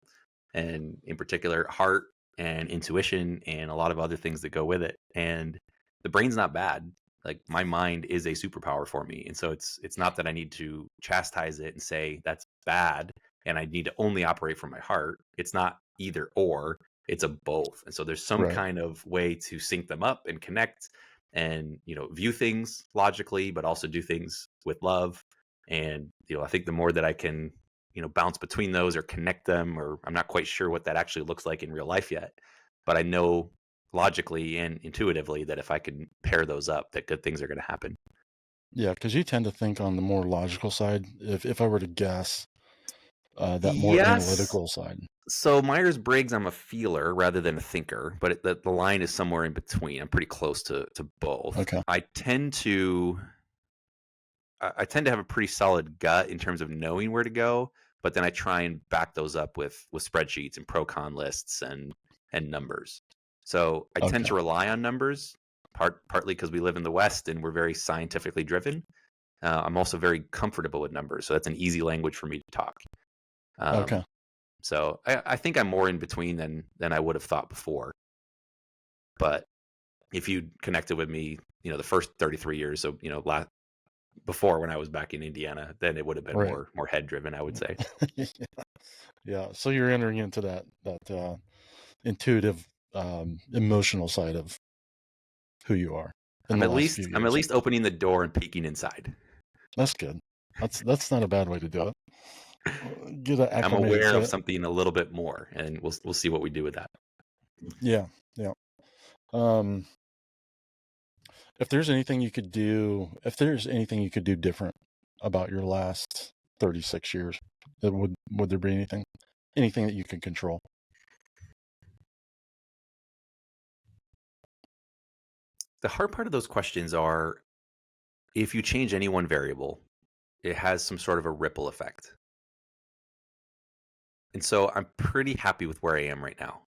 and in particular, heart and intuition and a lot of other things that go with it. And the brain's not bad. Like my mind is a superpower for me. And so it's not that I need to chastise it and say that's bad and I need to only operate from my heart. It's not either or, it's a both. And so there's some Right. kind of way to sync them up and connect and, view things logically, but also do things with love. And, I think the more that I can, bounce between those or connect them, or I'm not quite sure what that actually looks like in real life yet, but I know logically and intuitively that if I can pair those up, that good things are going to happen. Yeah, because you tend to think on the more logical side. If I were to guess, that more Yes. analytical side. So Myers-Briggs, I'm a feeler rather than a thinker, but the line is somewhere in between. I'm pretty close to both. Okay. I tend to have a pretty solid gut in terms of knowing where to go, but then I try and back those up with spreadsheets and pro con lists and numbers. So I tend Okay. to rely on numbers, partly because we live in the West and we're very scientifically driven. I'm also very comfortable with numbers, so that's an easy language for me to talk. Okay. So I think I'm more in between than I would have thought before. But if you connected with me, the first 33 years, so before when I was back in Indiana, then it would have been Right. more head driven, I would say. Yeah. Yeah. So you're entering into that intuitive, emotional side of who you are in I'm the at last few least I'm at years. least opening the door and peeking inside. That's good. That's not a bad way to do it. Get I'm acclimated aware to of it. something a little bit more, and we'll see what we do with that. Yeah. Yeah. Um, if there's anything you could do, different about your last 36 years, would there be anything that you can control? The hard part of those questions are if you change any one variable, it has some sort of a ripple effect. And so I'm pretty happy with where I am right now.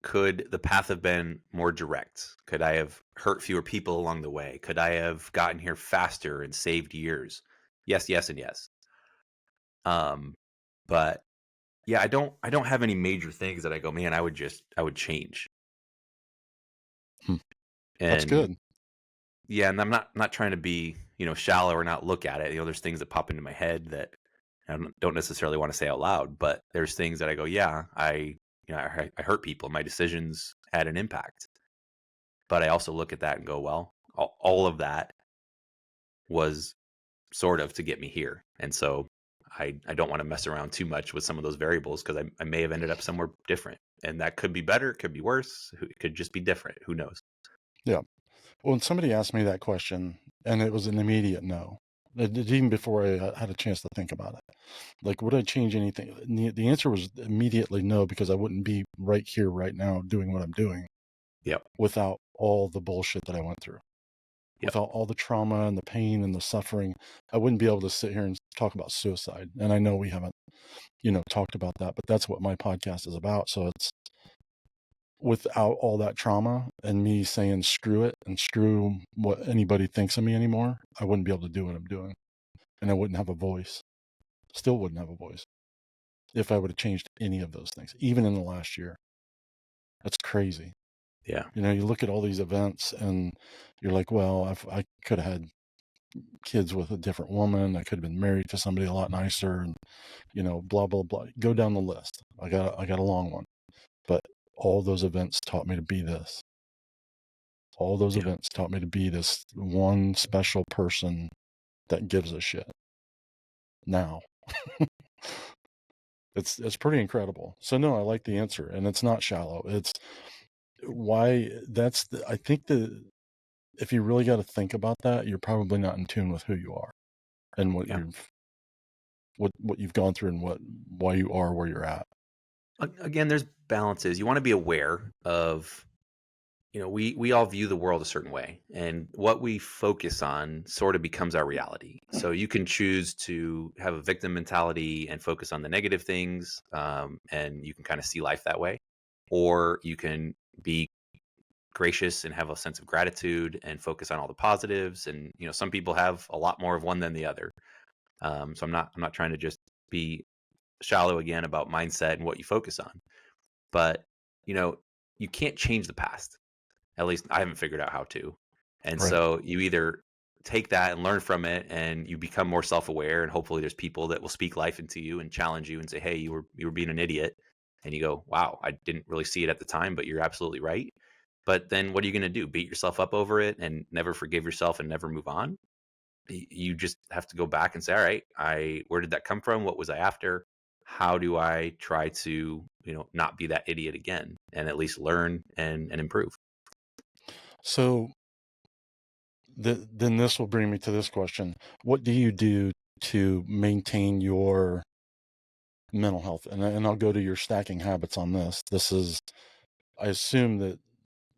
Could the path have been more direct? Could I have hurt fewer people along the way? Could I have gotten here faster and saved years? Yes, yes, and yes. Um, but yeah, I don't have any major things that I go, man, I would change. Hmm. That's And good. yeah, and I'm not trying to be, shallow or not look at it. There's things that pop into my head that I don't necessarily want to say out loud, but there's things that I go, yeah, I hurt people. My decisions had an impact. But I also look at that and go, well, all of that was sort of to get me here. And so I don't want to mess around too much with some of those variables because I may have ended up somewhere different. And that could be better, it could be worse, it could just be different. Who knows? Yeah. Well, when somebody asked me that question, and it was an immediate no, even before I had a chance to think about it, like, would I change anything? The answer was immediately no, because I wouldn't be right here, right now, doing what I'm doing Yep. without all the bullshit that I went through, Yep. without all the trauma and the pain and the suffering. I wouldn't be able to sit here and talk about suicide. And I know we haven't, talked about that, but that's what my podcast is about. So it's without all that trauma and me saying screw it and screw what anybody thinks of me anymore, I wouldn't be able to do what I'm doing. And I wouldn't have a voice. Still wouldn't have a voice if I would have changed any of those things, even in the last year. That's crazy. Yeah. You look at all these events and you're like, well, I could have had kids with a different woman. I could have been married to somebody a lot nicer, and blah blah blah. Go down the list. I got a long one, but all those events taught me to be this. All those Yeah. events taught me to be this one special person that gives a shit. Now, it's pretty incredible. So no, I like the answer, and it's not shallow. It's why I think that if you really got to think about that, you're probably not in tune with who you are and Yeah. what you've gone through and why you are where you're at. Again, there's balances. You want to be aware of, we all view the world a certain way, and what we focus on sort of becomes our reality. So you can choose to have a victim mentality and focus on the negative things, and you can kind of see life that way, or you can be gracious and have a sense of gratitude and focus on all the positives. And some people have a lot more of one than the other. So I'm not trying to just be shallow again about mindset and what you focus on, but you know you can't change the past. At least I haven't figured out how to. And Right. so you either take that and learn from it and you become more self-aware, and hopefully there's people that will speak life into you and challenge you and say, hey, you were being an idiot. And you go, wow, I didn't really see it at the time, but you're absolutely right. But then what are you going to do? Beat yourself up over it and never forgive yourself and never move on? You just have to go back and say, all right, where did that come from? What was I after? How do I try to, not be that idiot again, and at least learn and improve? So then this will bring me to this question. What do you do to maintain your mental health? And I'll go to your stacking habits on this. This is, I assume that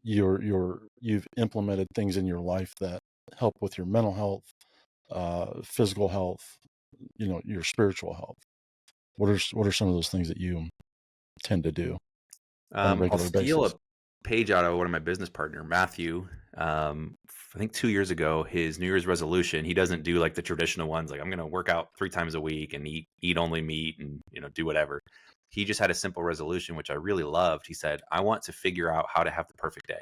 you've implemented things in your life that help with your mental health, physical health, your spiritual health. What are some of those things that you tend to do on a I'll regular steal basis? a page out of one of my business partner, Matthew. I think 2 years ago, his New Year's resolution, he doesn't do like the traditional ones, like I'm going to work out 3 times a week and eat only meat and, do whatever. He just had a simple resolution, which I really loved. He said, I want to figure out how to have the perfect day.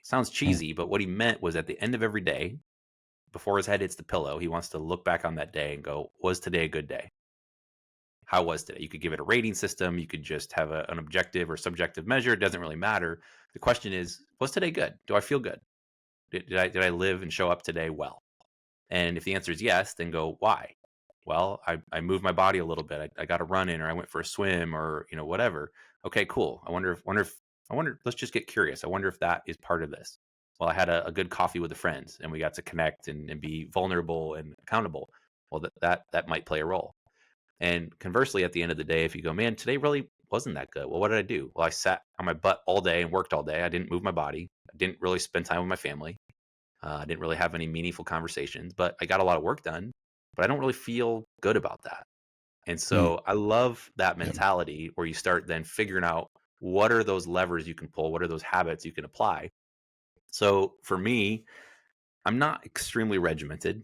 Sounds Hmm. cheesy, but what he meant was at the end of every day, before his head hits the pillow, he wants to look back on that day and go, was today a good day? How was today? You could give it a rating system. You could just have an objective or subjective measure. It doesn't really matter. The question is, was today good? Do I feel good? Did I live and show up today well? And if the answer is yes, then go, why? Well, I moved my body a little bit. I got a run in, or I went for a swim, or whatever. Okay, cool. Let's just get curious. I wonder if that is part of this. Well, I had a good coffee with the friends, and we got to connect and be vulnerable and accountable. Well, that might play a role. And conversely, at the end of the day, if you go, man, today really wasn't that good. Well, what did I do? Well, I sat on my butt all day and worked all day. I didn't move my body. I didn't really spend time with my family. I didn't really have any meaningful conversations, but I got a lot of work done. But I don't really feel good about that. And Hmm. so I love that Yeah. mentality where you start then figuring out what are those levers you can pull? What are those habits you can apply? So for me, I'm not extremely regimented.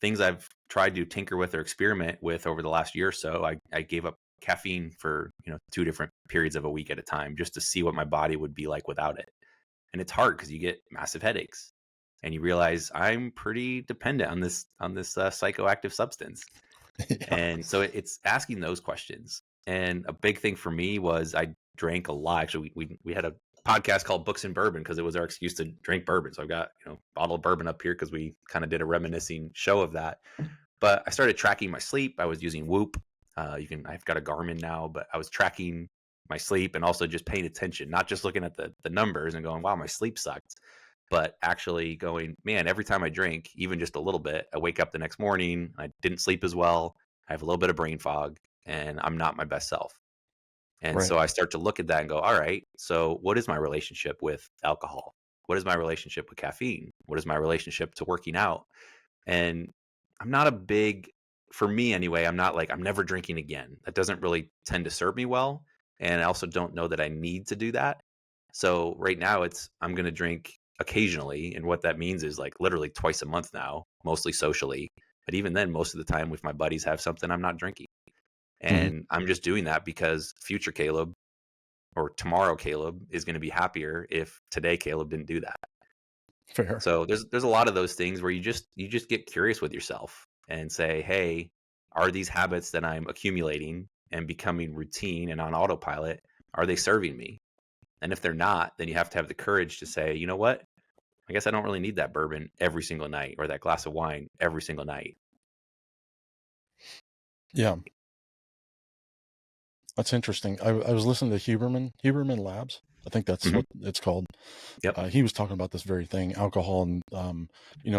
Things I've tried to tinker with or experiment with over the last year or so, I gave up caffeine for 2 different periods of a week at a time just to see what my body would be like without it. And it's hard because you get massive headaches, and you realize I'm pretty dependent on this psychoactive substance. Yeah. And so it's asking those questions. And a big thing for me was I drank a lot. Actually, we had a podcast called Books and Bourbon because it was our excuse to drink bourbon. So I've got a bottle of bourbon up here because we kind of did a reminiscing show of that. But I started tracking my sleep. I was using Whoop. I've got a Garmin now, but I was tracking my sleep and also just paying attention, not just looking at the numbers and going, wow, my sleep sucked, but actually going, man, every time I drink, even just a little bit, I wake up the next morning, I didn't sleep as well, I have a little bit of brain fog, and I'm not my best self. And Right. so I start to look at that and go, all right, so what is my relationship with alcohol? What is my relationship with caffeine? What is my relationship to working out? And I'm not a big, for me anyway, I'm never drinking again. That doesn't really tend to serve me well. And I also don't know that I need to do that. So right now I'm going to drink occasionally. And what that means is like literally twice a month now, mostly socially. But even then, most of the time, if my buddies have something, I'm not drinking. Hmm. And I'm just doing that because future Caleb or tomorrow Caleb is going to be happier if today Caleb didn't do that. Fair. So there's a lot of those things where you just get curious with yourself and say, hey, are these habits that I'm accumulating and becoming routine and on autopilot, are they serving me? And if they're not, then you have to have the courage to say, you know what? I guess I don't really need that bourbon every single night or that glass of wine every single night. Yeah. That's interesting. I was listening to Huberman Labs. I think that's Hmm. what it's called. Yep. He was talking about this very thing, alcohol, and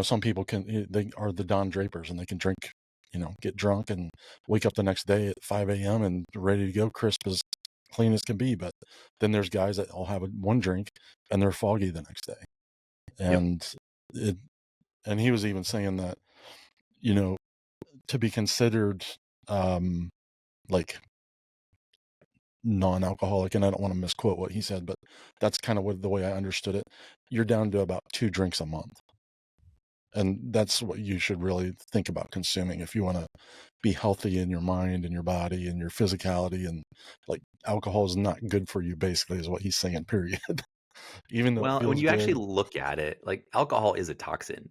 some people they are the Don Drapers and they can drink get drunk and wake up the next day at 5 a.m. and ready to go, crisp as clean as can be. But then there's guys that will have one drink and they're foggy the next day. Yep. And he was even saying that, to be considered like non-alcoholic, and I don't want to misquote what he said, but that's kind of the way I understood it. You're down to about 2 drinks a month. And that's what you should really think about consuming if you want to be healthy in your mind and your body and your physicality. And like, alcohol is not good for you, basically, is what he's saying, period. Even though it Well, when feels you actually good. look at it, like alcohol is a toxin,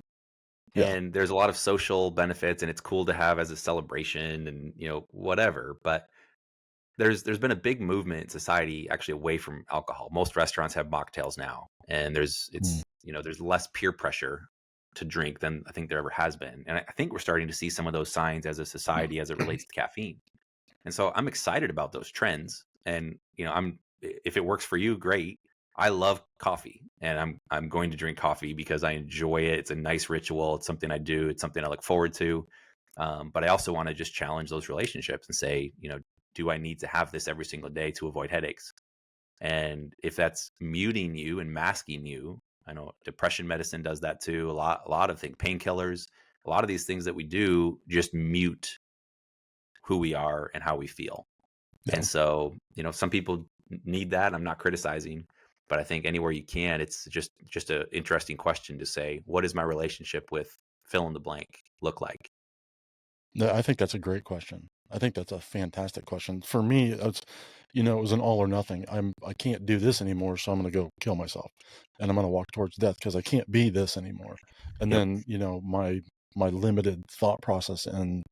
Yeah. and there's a lot of social benefits, and it's cool to have as a celebration and whatever. But there's been a big movement in society actually away from alcohol. Most restaurants have mocktails now, and Mm. there's less peer pressure to drink than I think there ever has been. And I think we're starting to see some of those signs as a society as it relates to caffeine. And so I'm excited about those trends. And I'm if it works for you, great. I love coffee, and I'm going to drink coffee because I enjoy it. It's a nice ritual. It's something I do. It's something I look forward to. But I also want to just challenge those relationships and say, do I need to have this every single day to avoid headaches? And if that's muting you and masking you, I know depression medicine does that too. A lot of things, painkillers, a lot of these things that we do just mute who we are and how we feel. Yeah. And so, some people need that. I'm not criticizing, but I think anywhere you can, it's just an interesting question to say, what is my relationship with fill in the blank look like? No, I think that's a great question. I think that's a fantastic question. For me, it was an all or nothing. I can't do this anymore, so I'm going to go kill myself, and I'm going to walk towards death because I can't be this anymore. And Yep. then, my limited thought process and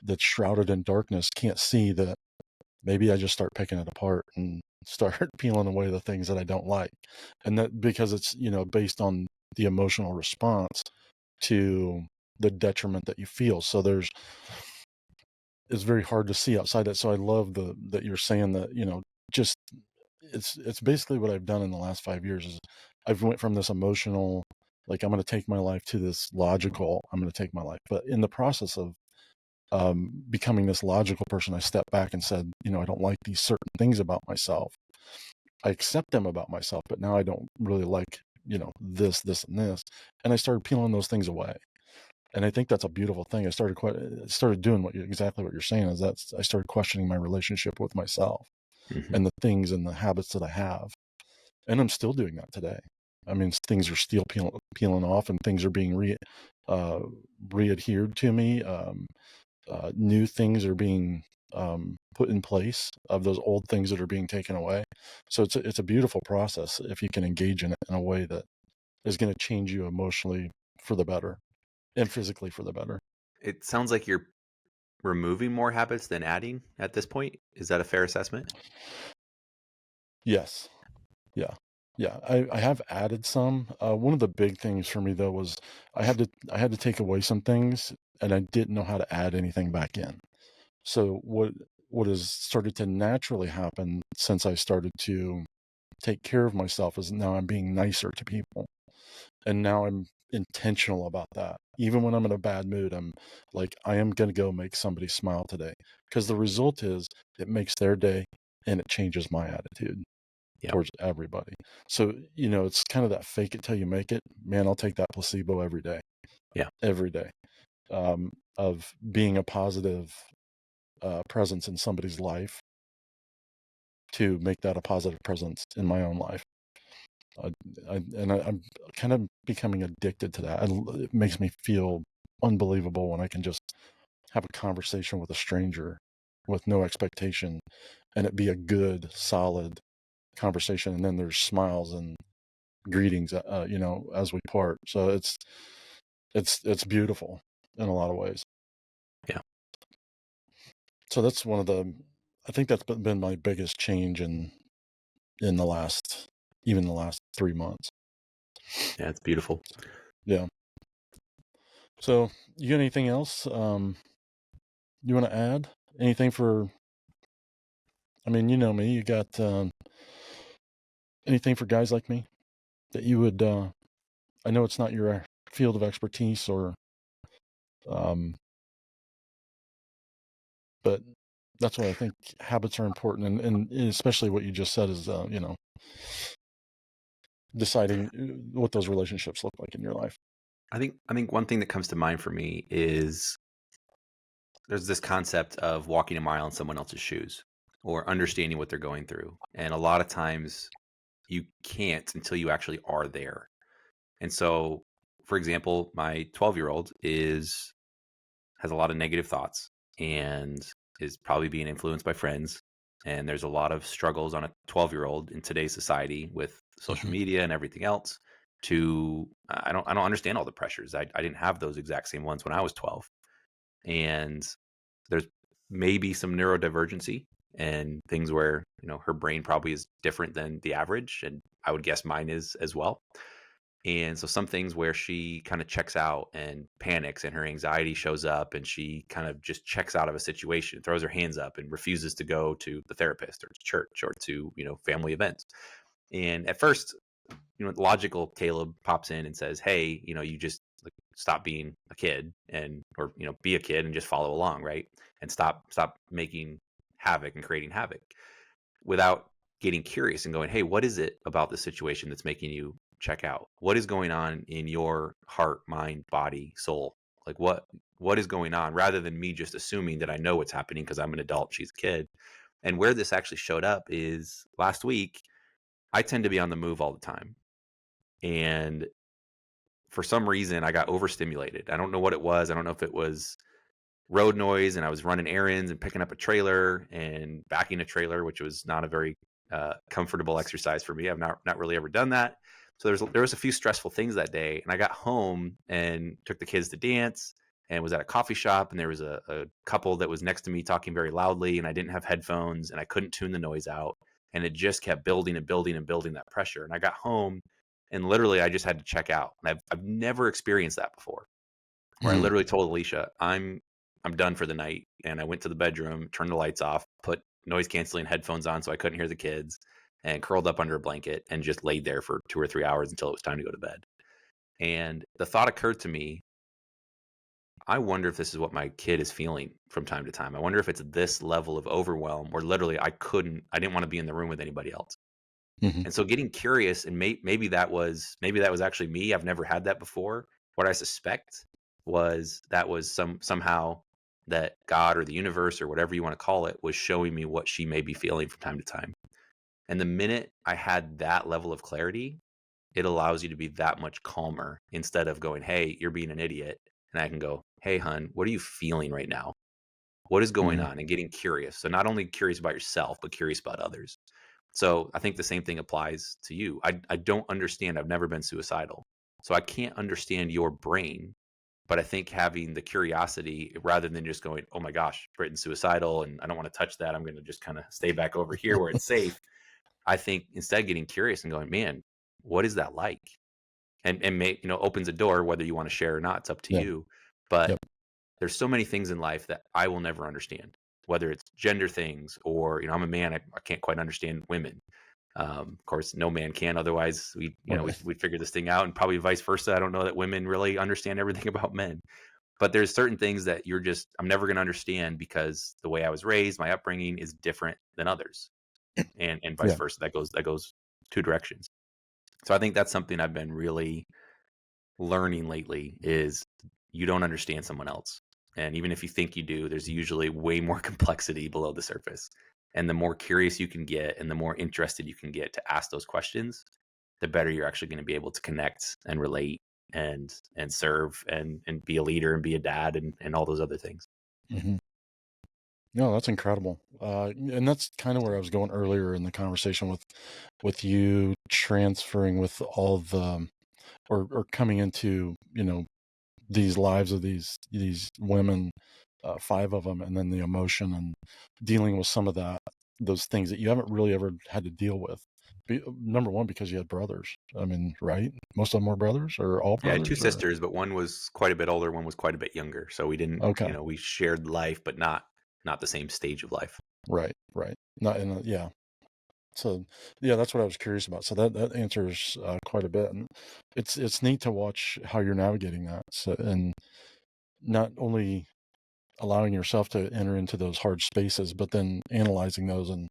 that's shrouded in darkness can't see that maybe I just start picking it apart and start peeling away the things that I don't like. And that because it's, based on the emotional response to the detriment that you feel. So it's very hard to see outside that. So I love that you're saying that, just it's basically what I've done in the last 5 years is I've went from this emotional, like, I'm going to take my life, to this logical, I'm going to take my life. But in the process of becoming this logical person, I stepped back and said, I don't like these certain things about myself. I accept them about myself, but now I don't really like, this, and this. And I started peeling those things away. And I think that's a beautiful thing. I started doing exactly what you're saying, is that I started questioning my relationship with myself Hmm. and the things and the habits that I have. And I'm still doing that today. I mean, things are still peeling off, and things are being re-adhered to me. New things are being put in place of those old things that are being taken away. So it's a beautiful process if you can engage in it in a way that is going to change you emotionally for the better and physically for the better. It sounds like you're removing more habits than adding at this point. Is that a fair assessment? Yes. Yeah. Yeah. I have added some. One of the big things for me though was I had to take away some things, and I didn't know how to add anything back in. So what has started to naturally happen since I started to take care of myself is now I'm being nicer to people. And now I'm intentional about that. Even when I'm in a bad mood, I'm like, I am going to go make somebody smile today. Because the result is it makes their day, and it changes my attitude Yeah. towards everybody. So, it's kind of that fake it till you make it. Man, I'll take that placebo Yeah. every day, of being a positive presence in somebody's life to make that a positive presence in my own life. I'm kind of becoming addicted to that. It makes me feel unbelievable when I can just have a conversation with a stranger with no expectation, and it be a good, solid conversation. And then there's smiles and greetings, as we part. So it's beautiful in a lot of ways. Yeah. So that's I think that's been my biggest change in even the last 3 months. Yeah. It's beautiful. Yeah. So you got anything else you want to add? Anything for? I mean, you know me. You got anything for guys like me that you would? I know it's not your field of expertise, or But that's why I think habits are important, and especially what you just said is, deciding what those relationships look like in your life. I think one thing that comes to mind for me is there's this concept of walking a mile in someone else's shoes or understanding what they're going through. And a lot of times you can't until you actually are there. And so, for example, my 12-year-old is has a lot of negative thoughts and is probably being influenced by friends. And there's a lot of struggles on a 12-year-old in today's society with social Hmm. media and everything else. To I don't understand all the pressures. I didn't have those exact same ones when I was 12. And there's maybe some neurodivergency and things where her brain probably is different than the average, and I would guess mine is as well. And so some things where she kind of checks out and panics and her anxiety shows up and she kind of just checks out of a situation, throws her hands up and refuses to go to the therapist or to church or to, family events. And at first, logical Caleb pops in and says, "Hey, you just like stop being a kid and or be a kid and just follow along, right? And stop making havoc and creating havoc." Without getting curious and going, "Hey, what is it about the situation that's making you check out? What is going on in your heart, mind, body, soul? Like what is going on?" Rather than me just assuming that I know what's happening because I'm an adult, she's a kid. And where this actually showed up is last week. I tend to be on the move all the time. And for some reason, I got overstimulated. I don't know what it was. I don't know if it was road noise and I was running errands and picking up a trailer and backing a trailer, which was not a very comfortable exercise for me. I've not really ever done that. So there was a few stressful things that day, and I got home and took the kids to dance and was at a coffee shop, and there was a couple that was next to me talking very loudly, and I didn't have headphones and I couldn't tune the noise out, and it just kept building and building and building that pressure. And I got home and literally I just had to check out. And I've never experienced that before, where I Hmm. literally told Alicia, I'm done for the night. And I went to the bedroom, turned the lights off, put noise canceling headphones on so I couldn't hear the kids, and curled up under a blanket and just laid there for 2 or 3 hours until it was time to go to bed. And the thought occurred to me, I wonder if this is what my kid is feeling from time to time. I wonder if it's this level of overwhelm where literally I didn't want to be in the room with anybody else. Hmm. And so getting curious, and maybe that was actually me. I've never had that before. What I suspect was that was somehow that God or the universe or whatever you want to call it was showing me what she may be feeling from time to time. And the minute I had that level of clarity, it allows you to be that much calmer instead of going, "Hey, you're being an idiot." And I can go, "Hey, hun, what are you feeling right now? What is going Hmm. on?" And getting curious. So not only curious about yourself, but curious about others. So I think the same thing applies to you. I don't understand. I've never been suicidal. So I can't understand your brain. But I think having the curiosity rather than just going, "Oh my gosh, Britain's suicidal and I don't want to touch that. I'm going to just kind of stay back over here where it's safe." I think instead getting curious and going, "Man, what is that like?" And opens a door, whether you want to share or not, it's up to Yeah. you. But Yep. there's so many things in life that I will never understand, whether it's gender things or, I'm a man, I can't quite understand women. Of course, no man can. Otherwise, Right. we'd figure this thing out, and probably vice versa. I don't know that women really understand everything about men, but there's certain things that I'm never going to understand because the way I was raised, my upbringing is different than others, and vice Yeah. versa. That goes two directions. So I think that's something I've been really learning lately is you don't understand someone else. And even if you think you do, there's usually way more complexity below the surface. And the more curious you can get and the more interested you can get to ask those questions, the better you're actually going to be able to connect and relate and serve and be a leader and be a dad and all those other things. Hmm. No, that's incredible. And that's kind of where I was going earlier in the conversation with you transferring with all the or coming into, these lives of these women, five of them, and then the emotion and dealing with some of those things that you haven't really ever had to deal with. Number one, because you had brothers. I mean, right? Most of them were brothers, or all Yeah, I had two brothers, or sisters, but one was quite a bit older, one was quite a bit younger. So we didn't, okay, we shared life, but not the same stage of life. right, right. Not in yeah. So yeah, that's what I was curious about. So that answers quite a bit, and it's neat to watch how you're navigating that. So, and not only allowing yourself to enter into those hard spaces, but then analyzing those and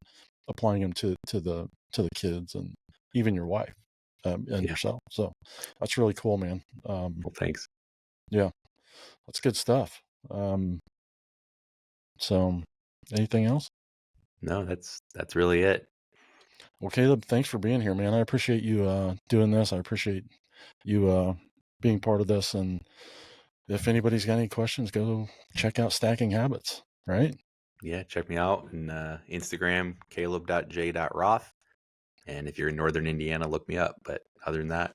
applying them to the kids and even your wife, and Yeah. yourself. So that's really cool, man. Well, thanks. Yeah, that's good stuff. So anything else? No, that's really it. Well, Caleb, thanks for being here, man. I appreciate you doing this. I appreciate you being part of this. And if anybody's got any questions, go check out Stacking Habits, right? Yeah, check me out on Instagram, caleb.j.roth. And if you're in Northern Indiana, look me up. But other than that,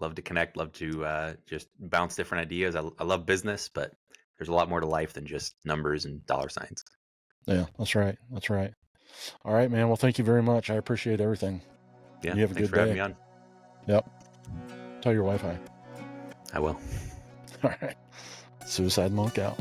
love to connect, love to just bounce different ideas. I love business, but there's a lot more to life than just numbers and dollar signs. Yeah, that's right. That's right. All right, man. Well, thank you very much. I appreciate everything. Yeah, You have a thanks good for having day. me on. Yep. Tell your wife hi. I will. All right. Suicide Monk out.